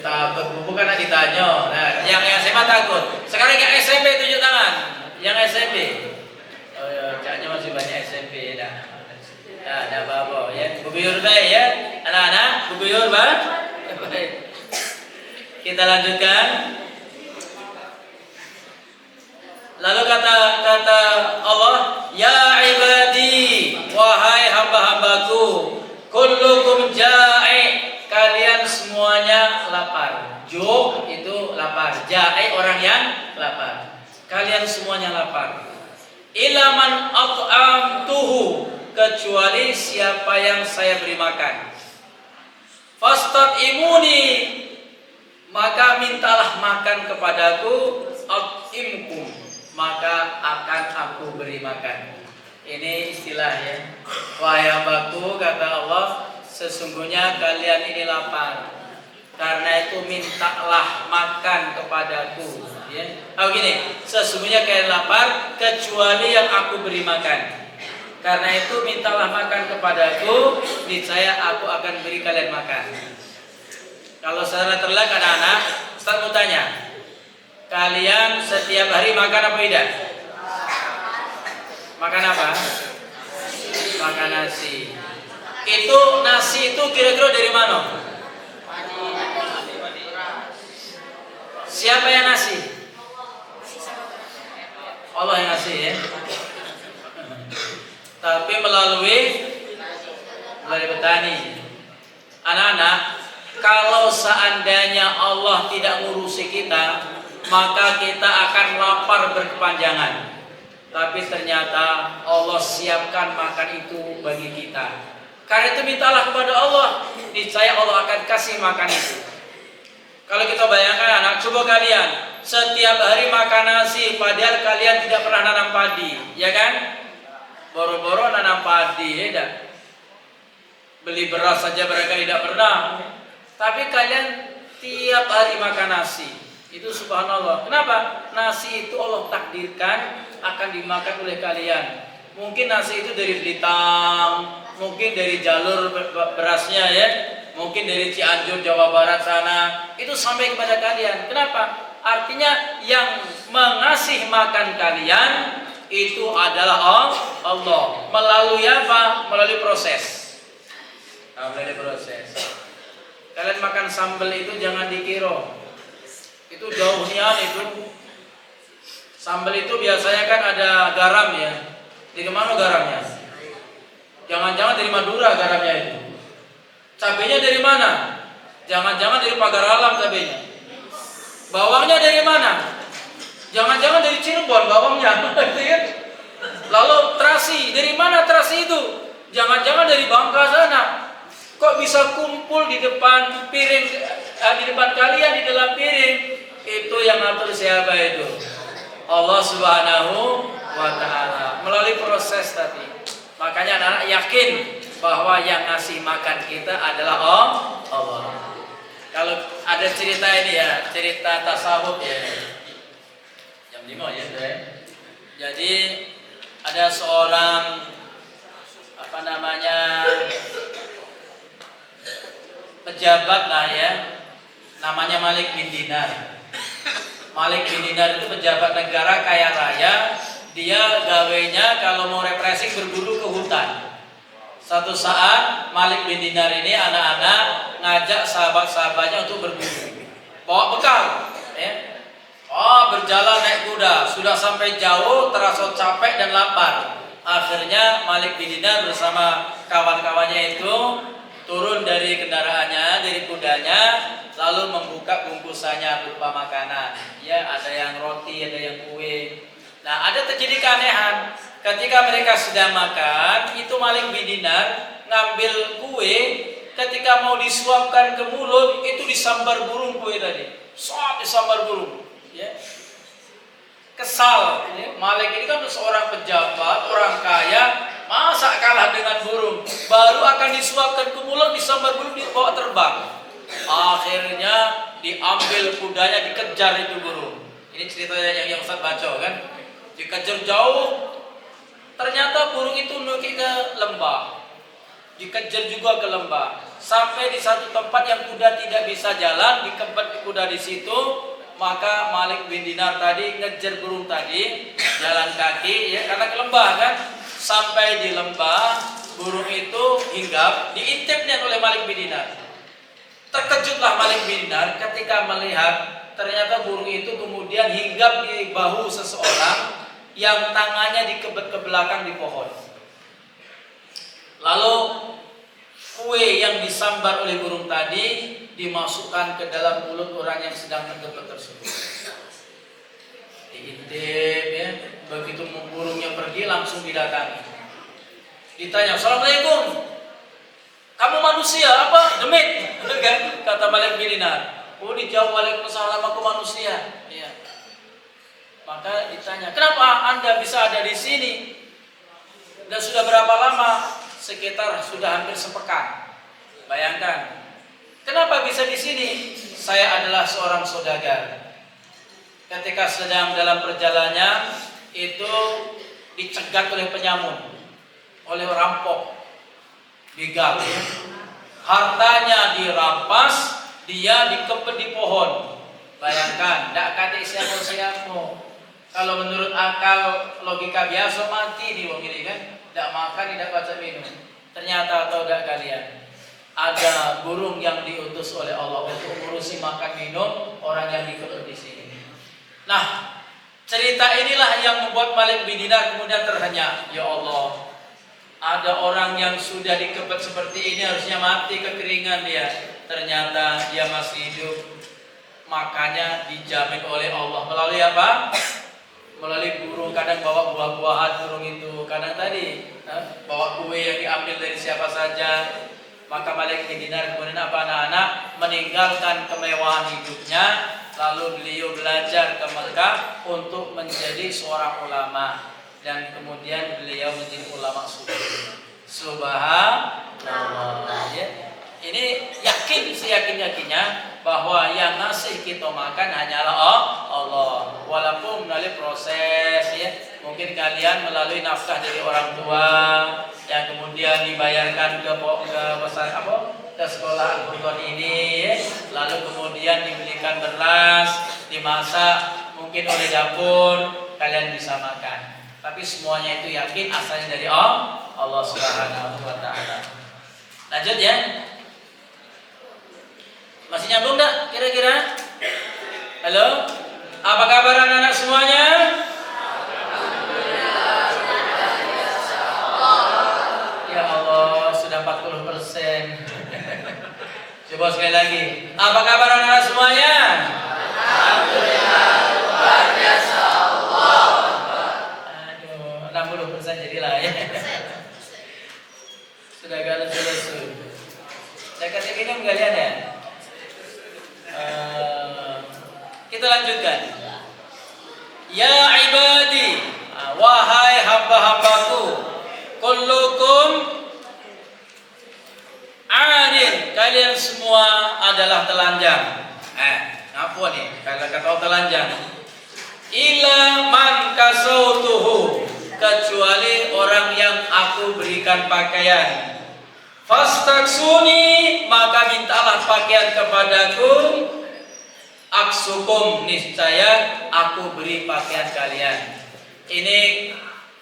Takut, bukan ditanya. Nah, yang SMA takut. Sekarang yang SMP tunjuk tangan. Yang SMP. Oh ya, caknya masih banyak SMP dah. Ya, ada apa-apa ya. Buguyur baik ya. Anak-anak, buguyur baik. Kita lanjutkan. Lalu kata Allah, ya ibadi, wahai hamba-hambaku, kullukum ja'i, kalian semuanya lapar. Ju itu lapar, ja'i orang yang lapar. Kalian semuanya lapar. Ilaman at'amtuhu, kecuali siapa yang saya beri makan. Fastat'imuni, maka mintalah makan kepadaku. At'imkum, maka akan aku beri makan. Ini istilah ya. Wahai hambaku, kata Allah, sesungguhnya kalian ini lapar. Karena itu mintalah makan kepadaku ya. Gini, sesungguhnya kalian lapar kecuali yang aku beri makan. Karena itu mintalah makan kepadaku, niscaya aku akan beri kalian makan. Kalau secara terlak anak-anak, Ustaz mau tanya, kalian setiap hari makan apa tidak? Makan apa? Makan nasi. Itu nasi itu kira-kira dari mana? Siapa yang ngasih? Allah yang ngasih ya. Tapi melalui petani. Anak-anak, kalau seandainya Allah tidak ngurusi kita, maka kita akan lapar berkepanjangan. Tapi ternyata Allah siapkan makan itu bagi kita. Karena itu mintalah kepada Allah, niscaya Allah akan kasih makan itu. Kalau kita bayangkan anak, coba kalian setiap hari makan nasi, padahal kalian tidak pernah nanam padi, ya kan? Boro-boro nanam padi, ya. Beli beras saja mereka tidak pernah. Tapi kalian tiap hari makan nasi. Itu subhanallah. Kenapa? Nasi itu Allah takdirkan akan dimakan oleh kalian. Mungkin nasi itu dari Blitar, mungkin dari jalur berasnya ya, mungkin dari Cianjur Jawa Barat sana, itu sampai kepada kalian. Kenapa? Artinya yang mengasih makan kalian itu adalah Allah. Melalui apa? Melalui proses. Melalui proses. Kalian makan sambal itu jangan dikira itu jauhnya itu Sambal itu biasanya kan ada garam ya. Dari mana garamnya? Jangan-jangan dari Madura garamnya itu. Cabenya dari mana? Jangan-jangan dari pagar alam cabenya. Bawangnya dari mana? Jangan-jangan dari Cirebon bawangnya. Lalu terasi, dari mana terasi itu? Jangan-jangan dari Bangka sana. Kok bisa kumpul di depan piring, di depan kalian di dalam piring? Itu yang ngatur siapa itu? Allah Subhanahu wa Ta'ala melalui proses tadi. Makanya anak-anak yakin bahwa yang ngasih makan kita adalah Allah. Kalau ada cerita ini ya, cerita tasawuf ya. Jam 5 ya, deh. Jadi ada seorang pejabat lah ya, namanya Malik bin Dinar. Malik bin Dinar itu pejabat negara kaya raya. Dia gawainya kalau mau refreshing berburu ke hutan. Satu saat Malik bin Dinar ini anak-anak ngajak sahabat-sahabatnya untuk berburu, bawa bekal ya. Berjalan naik kuda, sudah sampai jauh terasa capek dan lapar. Akhirnya Malik bin Dinar bersama kawan-kawannya itu turun dari kendaraannya, dari kudanya, lalu membuka bungkusannya berupa makanan. Ya, ada yang roti, ada yang kue. Nah, ada terjadi keanehan. Ketika mereka sedang makan, itu Malik bin Dinar ngambil kue, ketika mau disuapkan ke mulut, itu disambar burung kue tadi. Disambar burung. Ya. Kesal. Ya. Malik ini kan seorang pejabat, orang kaya, masa kalah dengan burung? Baru akan disuapkan ke mulut, disambar burung, dibawa terbang. Akhirnya diambil kudanya, dikejar itu burung. Ini ceritanya yang Ustaz baca kan. Dikejar jauh, ternyata burung itu menuju ke lembah. Dikejar juga ke lembah. Sampai di satu tempat yang kuda tidak bisa jalan, dikebet kuda di situ. Maka Malik bin Dinar tadi ngejar burung tadi, jalan kaki ya, karena ke lembah kan. Sampai di lembah, burung itu hinggap, diintipnya oleh Malik bin Dinar. Terkejutlah Malik bin Dinar ketika melihat ternyata burung itu kemudian hinggap di bahu seseorang yang tangannya dikebet ke belakang di pohon. Lalu kue yang disambar oleh burung tadi dimasukkan ke dalam mulut orang yang sedang terkebet tersebut. Diintip ya, begitu burungnya pergi langsung didatangi. Ditanya, "Assalamualaikum. Kamu manusia apa? Demit?" Kata Malik bin Dinar. Oh, dijawab, "Waalaikumsalam, aku manusia." Ya. Maka ditanya, "Kenapa Anda bisa ada di sini? Dan sudah berapa lama?" Sekitar sudah hampir sepekan. Bayangkan. Kenapa bisa di sini? Saya adalah seorang saudagar. Ketika sedang dalam perjalanannya itu dicegat oleh penyamun, oleh rampok, begal. Hartanya dirampas, dia dikepet di pohon. Bayangkan, tidak kata siapa-siapa. Kalau menurut akal logika biasa mati di wong ini kan, tidak makan, tidak baca minum. Ternyata tahu tidak kalian, ada burung yang diutus oleh Allah untuk ngurusi makan minum orang yang dikepet di sini. Nah, cerita inilah yang membuat Malik bin Dinar kemudian terhenyak. Ya Allah, ada orang yang sudah dikepet seperti ini harusnya mati kekeringan dia. Ternyata dia masih hidup. Makanya dijamin oleh Allah melalui apa? Melalui burung. Kadang bawa buah-buahan burung itu, kadang tadi bawa kue yang diambil dari siapa saja. Maka Malik bin Dinar kemudian apa anak-anak meninggalkan kemewahan hidupnya, lalu beliau belajar ke Mekah untuk menjadi seorang ulama, dan kemudian beliau menjadi ulama sufi. Subhanallah. Ya. Ini yakin, seyakin-yakinnya bahwa yang ngasih kita makan hanyalah Allah. Walaupun melalui proses ya, mungkin kalian melalui nafkah dari orang tua yang kemudian dibayarkan ke sekolah Al-Qur'an ini ya. Lalu kemudian dibelikan beras, dimasak mungkin oleh dapur, kalian bisa makan. Tapi semuanya itu yakin asalnya dari Allah Subhanahu wa Ta'ala. Lanjut ya. Masih nyambung enggak kira-kira? Halo? Apa kabar anak-anak semuanya? Coba sekali lagi. Apa kabar anak-anak semuanya? Alhamdulillah, luar biasa Allah. Aduh, 60% jadilah ya. Sudah agak lesu-lesu. Saya kasih minum kalian ya. Kita lanjutkan. Ya ibadi, wahai hamba-hambaku, kullukum arin, kalian semua adalah telanjang. Apa nih? Kalau kata telanjang, ila man kasautuhu, kecuali orang yang aku berikan pakaian. Fastaksuni, maka mintalah pakaian kepadaku. Aksukum, niscaya aku beri pakaian kalian. Ini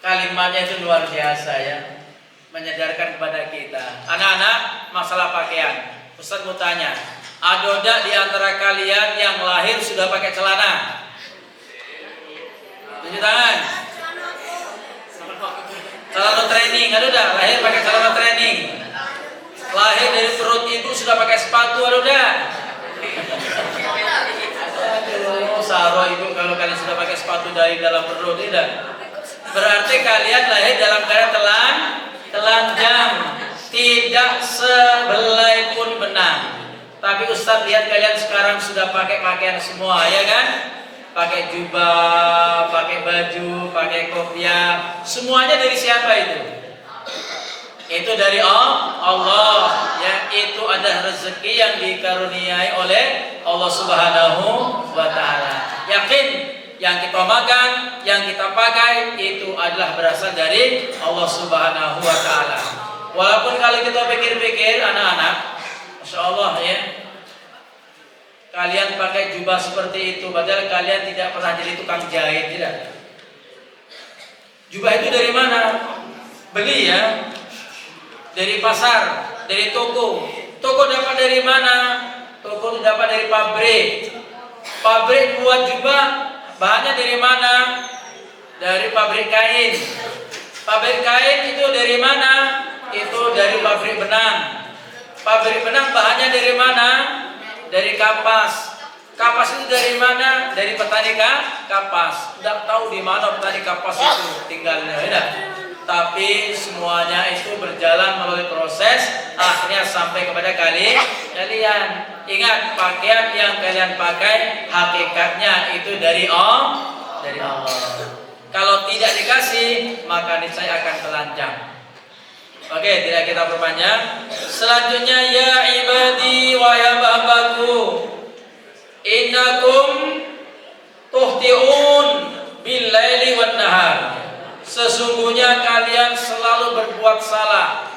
kalimatnya itu luar biasa ya, menyadarkan kepada kita. Anak-anak, masalah pakaian. Ustaz mau tanya, ada tidak di antara kalian yang lahir sudah pakai celana? Tunjuk tangan. Celana training, ada tidak? Lahir pakai celana training. Lahir dari perut ibu sudah pakai sepatu, ada tidak? Aduh, saro ibu kalau kalian sudah pakai sepatu dari dalam perut, tidak? Berarti kalian lahir dalam keadaan telanjang, tidak sebelai pun benang. Tapi Ustaz lihat kalian sekarang sudah pakai pakaian semua, ya kan? Pakai jubah, pakai baju, pakai kopiah. Semuanya dari siapa itu? Itu dari Allah. Ya, itu ada rezeki yang dikaruniai oleh Allah Subhanahu wa taala. Yakin yang kita makan, yang kita pakai itu adalah berasal dari Allah Subhanahu wa taala. Walaupun kalau kita pikir-pikir anak-anak, Masya Allah ya, kalian pakai jubah seperti itu, padahal kalian tidak pernah jadi tukang jahit, tidak? Jubah itu dari mana? Beli ya, dari pasar, dari toko. Toko dapat dari mana? Toko itu dapat dari pabrik. Pabrik buat jubah, bahannya dari mana? Dari pabrik kain. Pabrik kain itu dari mana? Itu dari pabrik benang. Pabrik benang bahannya dari mana? Dari kapas. Kapas itu dari mana? Dari petani kapas. Tidak tahu di mana petani kapas itu tinggalnya, tidak? Tapi semuanya itu berjalan melalui proses, akhirnya sampai kepada kalian. Ingat, pakaian yang kalian pakai hakikatnya itu dari Allah. Kalau tidak dikasih, maka niscaya akan telanjang. Oke, tidak kita perpanjang. Selanjutnya, ya ibadi wa ya hambaku, innakum tuhtiun bil laili wan nahar. Sesungguhnya kalian selalu berbuat salah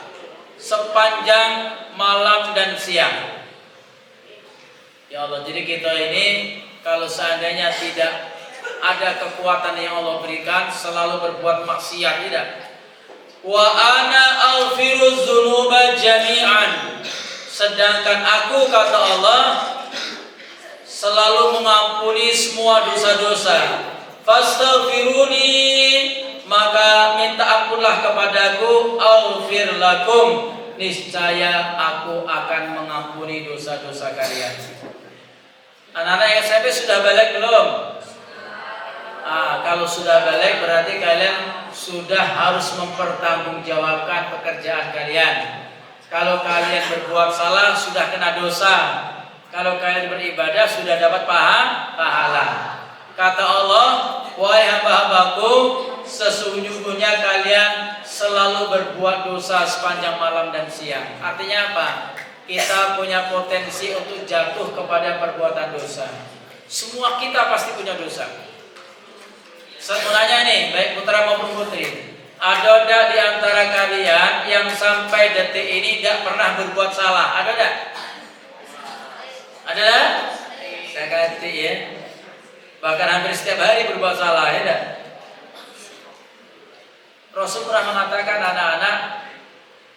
sepanjang malam dan siang. Ya Allah, jadi kita ini kalau seandainya tidak ada kekuatan yang Allah berikan, selalu berbuat maksiat, tidak? Wa ana aghfiruz dzunuba jami'an. Sedangkan aku, kata Allah, selalu mengampuni semua dosa-dosa. Fastaghfiruni, maka minta ampunlah kepadaku, aghfir lakum, niscaya aku akan mengampuni dosa-dosa kalian. Anak-anak yang SMP sudah balik belum? Kalau sudah balik berarti kalian sudah harus mempertanggungjawabkan pekerjaan kalian. Kalau kalian berbuat salah sudah kena dosa. Kalau kalian beribadah sudah dapat pahala. Kata Allah, wahai hamba-hambaku, sesungguhnya kalian selalu berbuat dosa sepanjang malam dan siang. Artinya apa? Kita punya potensi untuk jatuh kepada perbuatan dosa. Semua kita pasti punya dosa. Saya mau nanya nih, baik putra maupun putri, ada tidak di antara kalian yang sampai detik ini tidak pernah berbuat salah? Ada tidak? Ada tidak? Saya ganti ya. Bahkan hampir setiap hari berbuat salah, ya tidak? Rasul pernah mengatakan, anak-anak,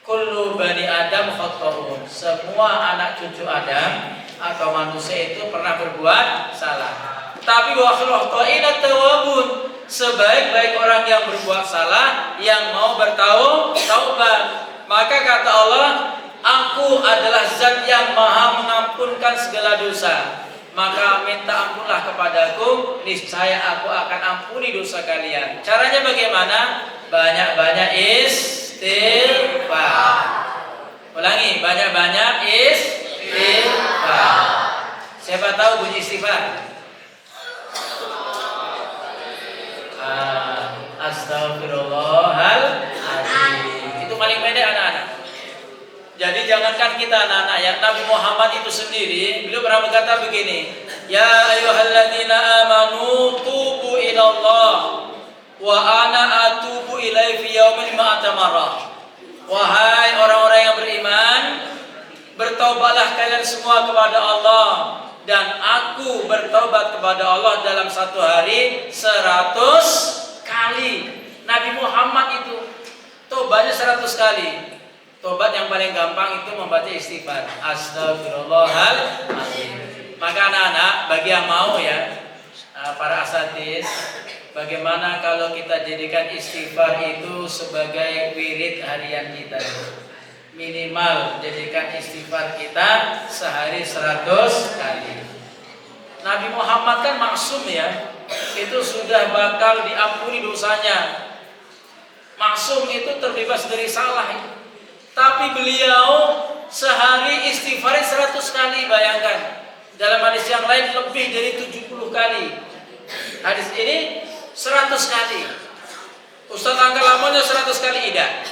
kullu bani Adam khata'un. Semua anak cucu Adam atau manusia itu pernah berbuat salah. Tapi wa khata'ina tawwabun. Sebaik-baik orang yang berbuat salah, yang mau bertaubat. Maka kata Allah, Aku adalah zat yang maha mengampunkan segala dosa. Maka minta ampunlah kepadaku, niscaya aku akan ampuni dosa kalian. Caranya bagaimana? Banyak-banyak istighfar. Ulangi, banyak-banyak istighfar. Siapa tahu bunyi istighfar? Astaghfirullahaladzim. Itu paling pendek anak-anak. Jadi jangankan kita anak-anak ya, Nabi Muhammad itu sendiri beliau pernah berkata begini, ya ayyuhalladzina amanu tubu ilallah wa ana atubu ilaihi fi yaumin ma'ata marrah. Wahai orang-orang yang beriman, bertaubatlah kalian semua kepada Allah, dan aku bertaubat kepada Allah dalam satu hari 100 kali. Nabi Muhammad itu tobatnya 100 kali. Tobat yang paling gampang itu membaca istighfar. Astagfirullahaladzim. Maka anak-anak, bagi yang mau ya, para asatidz, bagaimana kalau kita jadikan istighfar itu sebagai wirid harian kita? Minimal jadikan istighfar kita sehari 100 kali. Nabi Muhammad kan maksum ya, itu sudah bakal diampuni dosanya. Maksum itu terbebas dari salah. Tapi beliau sehari istighfar 100 kali, bayangkan. Dalam hadis yang lain lebih dari 70 kali. Hadis ini 100 kali. Ustaz angka lamanya 100 kali tidak.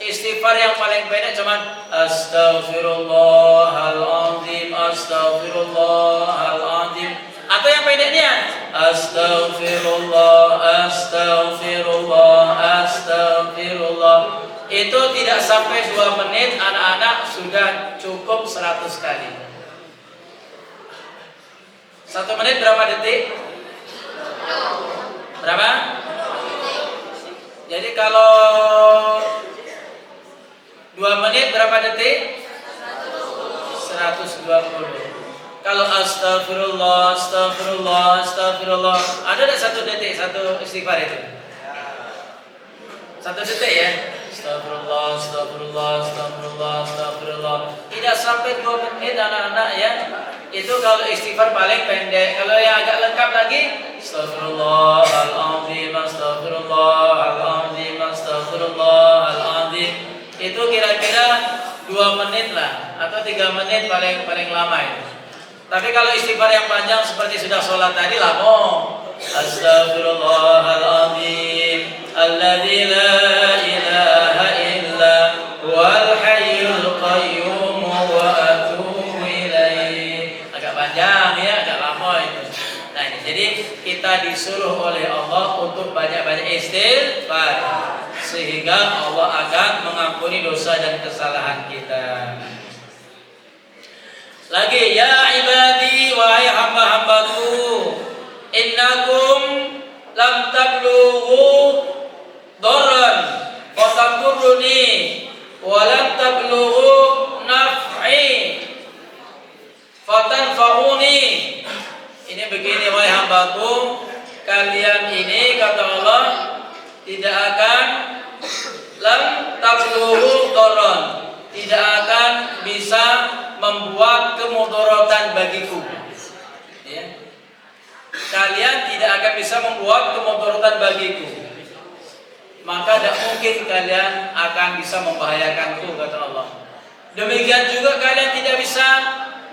Istighfar yang paling pendek cuman Astaghfirullahaladzim, Astaghfirullahaladzim. Atau yang pendeknya Astaghfirullah, Astaghfirullah, Astaghfirullah. Itu tidak sampai 2 menit anak-anak sudah cukup 100 kali. 1 menit berapa detik? Berapa? Jadi kalau 2 menit berapa detik? 120. Kalau astagfirullah, astagfirullah, astagfirullah, ada enggak 1 detik satu istighfar itu? 1 detik ya? Astagfirullah, astagfirullah, astagfirullah, astagfirullah. Tidak sampai 2 menit anak-anak ya. Itu kalau istighfar paling pendek. Kalau yang agak lengkap lagi, Astagfirullahaladzim, Astagfirullahaladzim, Astagfirullahaladzim. Itu kira-kira 2 menit lah, atau 3 menit paling lama itu. Tapi kalau istighfar yang panjang seperti sudah sholat tadi lama. Astagfirullahaladzim, alladzi la ilaha illa huwal hayyul qayyum wa atubu ilaih. Agak panjang ya, agak lama itu. Nah ini, jadi kita disuruh oleh Allah untuk banyak-banyak istighfar, sehingga Allah akan mengampuni dosa dan kesalahan kita. Lagi, ya ibadi, wahai hamba-hambaku, innakum lam tablughu darran fatadurruni wa lam tablughu naf'i fatanfa'uni. Ini begini, wahai hambaku, kalian ini kata Allah tidak akan lam tablughu darran, tidak akan bisa membuat kemudaratan bagiku ya. Kalian tidak akan bisa membuat kemudaratan bagiku, maka tidak mungkin kalian akan bisa membahayakanku kata Allah. Demikian juga kalian tidak bisa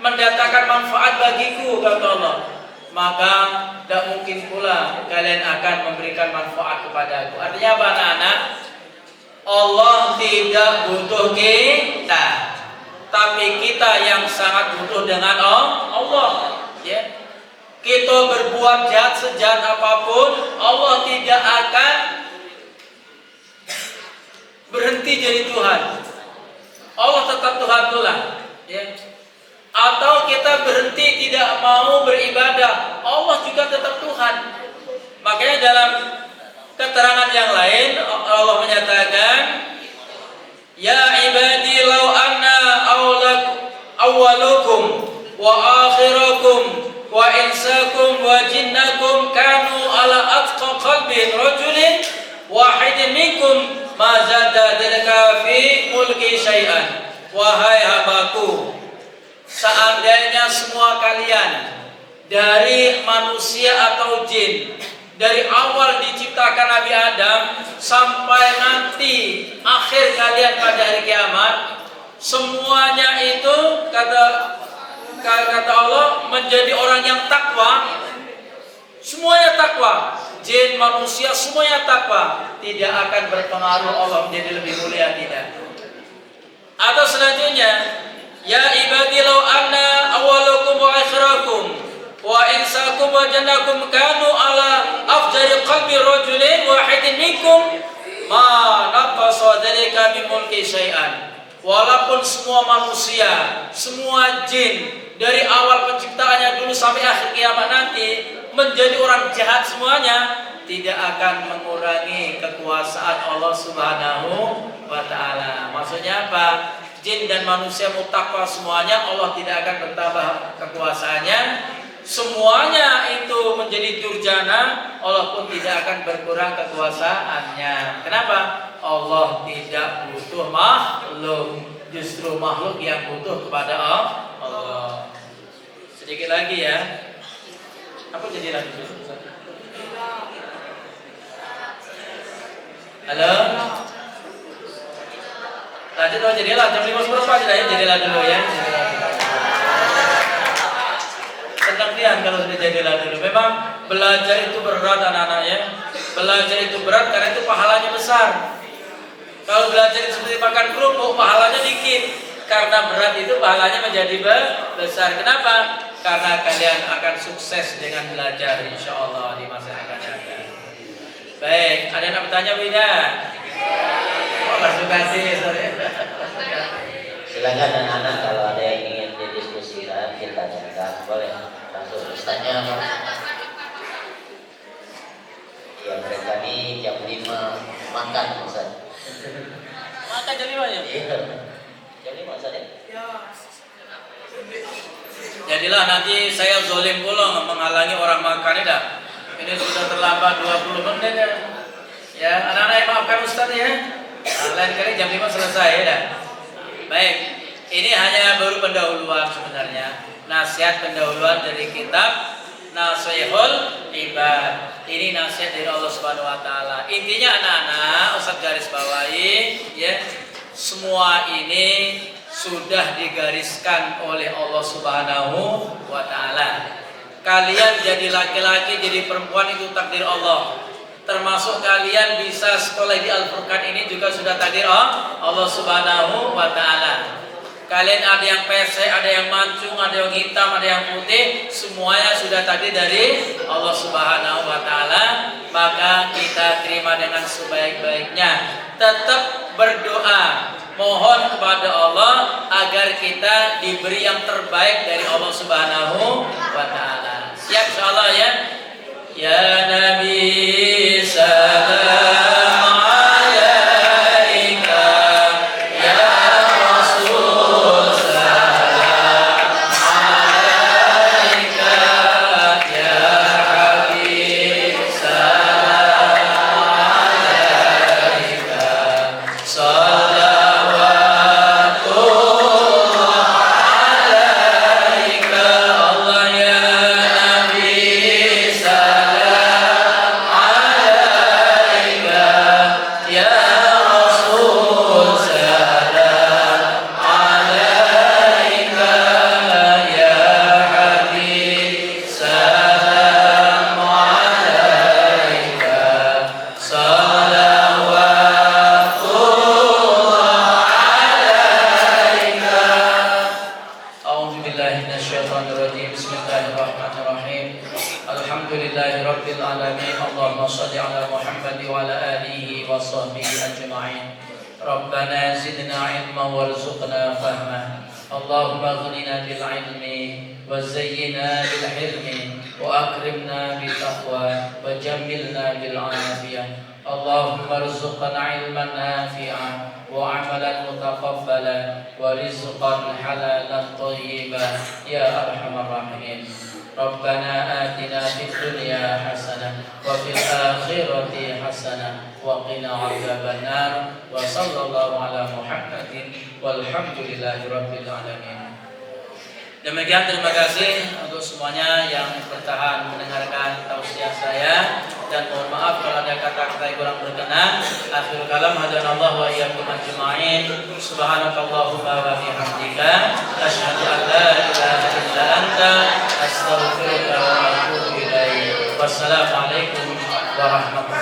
mendatangkan manfaat bagiku kata Allah, maka tidak mungkin pula kalian akan memberikan manfaat kepadaku. Artinya apa anak-anak? Allah tidak butuh kita, tapi kita yang sangat butuh dengan Allah ya. Kita berbuat jahat sejahat apapun, Allah tidak akan berhenti jadi Tuhan. Allah tetap Tuhan pula ya. Atau kita berhenti tidak mau beribadah, Allah juga tetap Tuhan. Makanya dalam keterangan yang lain Allah menyatakan, ya ibadi law anna awwalukum wa akhirakum wa insakum wa jinnakum kanu ala atqa qalbi rajulin wahidin minkum ma zada dzalika fi mulki syai'an. wahai hambaku, seandainya semua kalian dari manusia atau jin, dari awal diciptakan Nabi Adam sampai nanti akhir kalian pada hari kiamat, semuanya itu kata Allah menjadi orang yang takwa, semuanya takwa, jin, manusia semuanya takwa, tidak akan berpengaruh Allah menjadi lebih mulia, tidak. Atau selanjutnya, ya ibadi law anna awwalakum wa akhirakum wa insakum wa jannakum kanu ala afjari qalbi rajulin wahidin minkum ma naqasa dzalika min mulki syai'an. Walaupun semua manusia, semua jin dari awal penciptaannya dulu sampai akhir kiamat nanti menjadi orang jahat semuanya, tidak akan mengurangi kekuasaan Allah Subhanahu wa ta'ala. Maksudnya apa? Jin dan manusia mutakwa semuanya, Allah tidak akan bertambah kekuasaannya. Semuanya itu menjadi durjana, Allah pun tidak akan berkurang kekuasaannya. Kenapa? Allah tidak butuh makhluk, justru makhluk yang butuh kepada Allah. Sedikit lagi ya. Apa jadi lagi? Halo? Lanjut dong, jadilah jam 5 aja ya, jadilah dulu ya. Tenang dia kalau sudah jadilah dulu. Memang belajar itu berat anak-anak ya. Belajar itu berat karena itu pahalanya besar. Kalau belajar itu seperti makan kerupuk, pahalanya dikit. Karena berat itu pahalanya menjadi besar. Kenapa? Karena kalian akan sukses dengan belajar insyaallah di masa yang akan datang. Baik, ada yang bertanya Wida? Oh, terima kasih. Silakan anak-anak kalau ada yang ingin didiskusikan kita tanyakan, boleh langsung Ustaznya. Ya mereka ini jam 5 makan Ustaz. Makan jam 5 ya? Iya. Jam 5 Ustaz ya? Jadilah nanti saya zolim pula menghalangi orang makan dah. Ini sudah terlambat 20 menit ya. Ya, anak-anak maafkan Ustaz ya. Lain kali jam 5 selesai ya dah. Baik, ini hanya baru pendahuluan sebenarnya. Nasihat pendahuluan dari kitab Nasihul Ibad. Ini nasihat dari Allah Subhanahu wa taala. Intinya anak-anak, Ustaz garis bawahi ya. Semua ini sudah digariskan oleh Allah Subhanahu wa taala. Kalian jadi laki-laki, jadi perempuan itu takdir Allah. Termasuk kalian bisa sekolah di Al-Furqan ini juga sudah takdir Allah Subhanahu wa taala. Kalian ada yang pesek, ada yang mancung, ada yang hitam, ada yang putih, semuanya sudah takdir dari Allah Subhanahu wa taala. Maka kita terima dengan sebaik-baiknya. Tetap berdoa, mohon kepada Allah agar kita diberi yang terbaik dari Allah Subhanahu wa taala. Siap insyaallah ya. Ya Nabi salam alaika, ya Rasul salam alaika, ya Habib salam alaika. ربنا زدنا علما وارزقنا فهما اللهم اغننا بالعلم وزينا بالحلم وأكرمنا بالتقوى وجملنا بالعافية اللهم ارزقنا علما نافعا وعملا متقبلا ورزقا حلالا طيبا يا أرحم الراحمين ربنا آتنا في الدنيا حسنة وفي الآخرة حسنة wa qina adzabannar wa sallallahu ala Muhammadin walhamdulillahi rabbil alamin. Demikian, terima kasih untuk semuanya yang bertahan mendengarkan tausiah saya, dan mohon maaf kalau ada kata-kata yang kurang berkenan. Akhirul kalam, hadanallahu wa iyyakum ajma'in. Subhanakallahumma wa bihamdika asyhadu an la ilaha illa anta astaghfiruka wa atubu ilaik. Wassalamualaikum warahmatullahi wabarakatuh.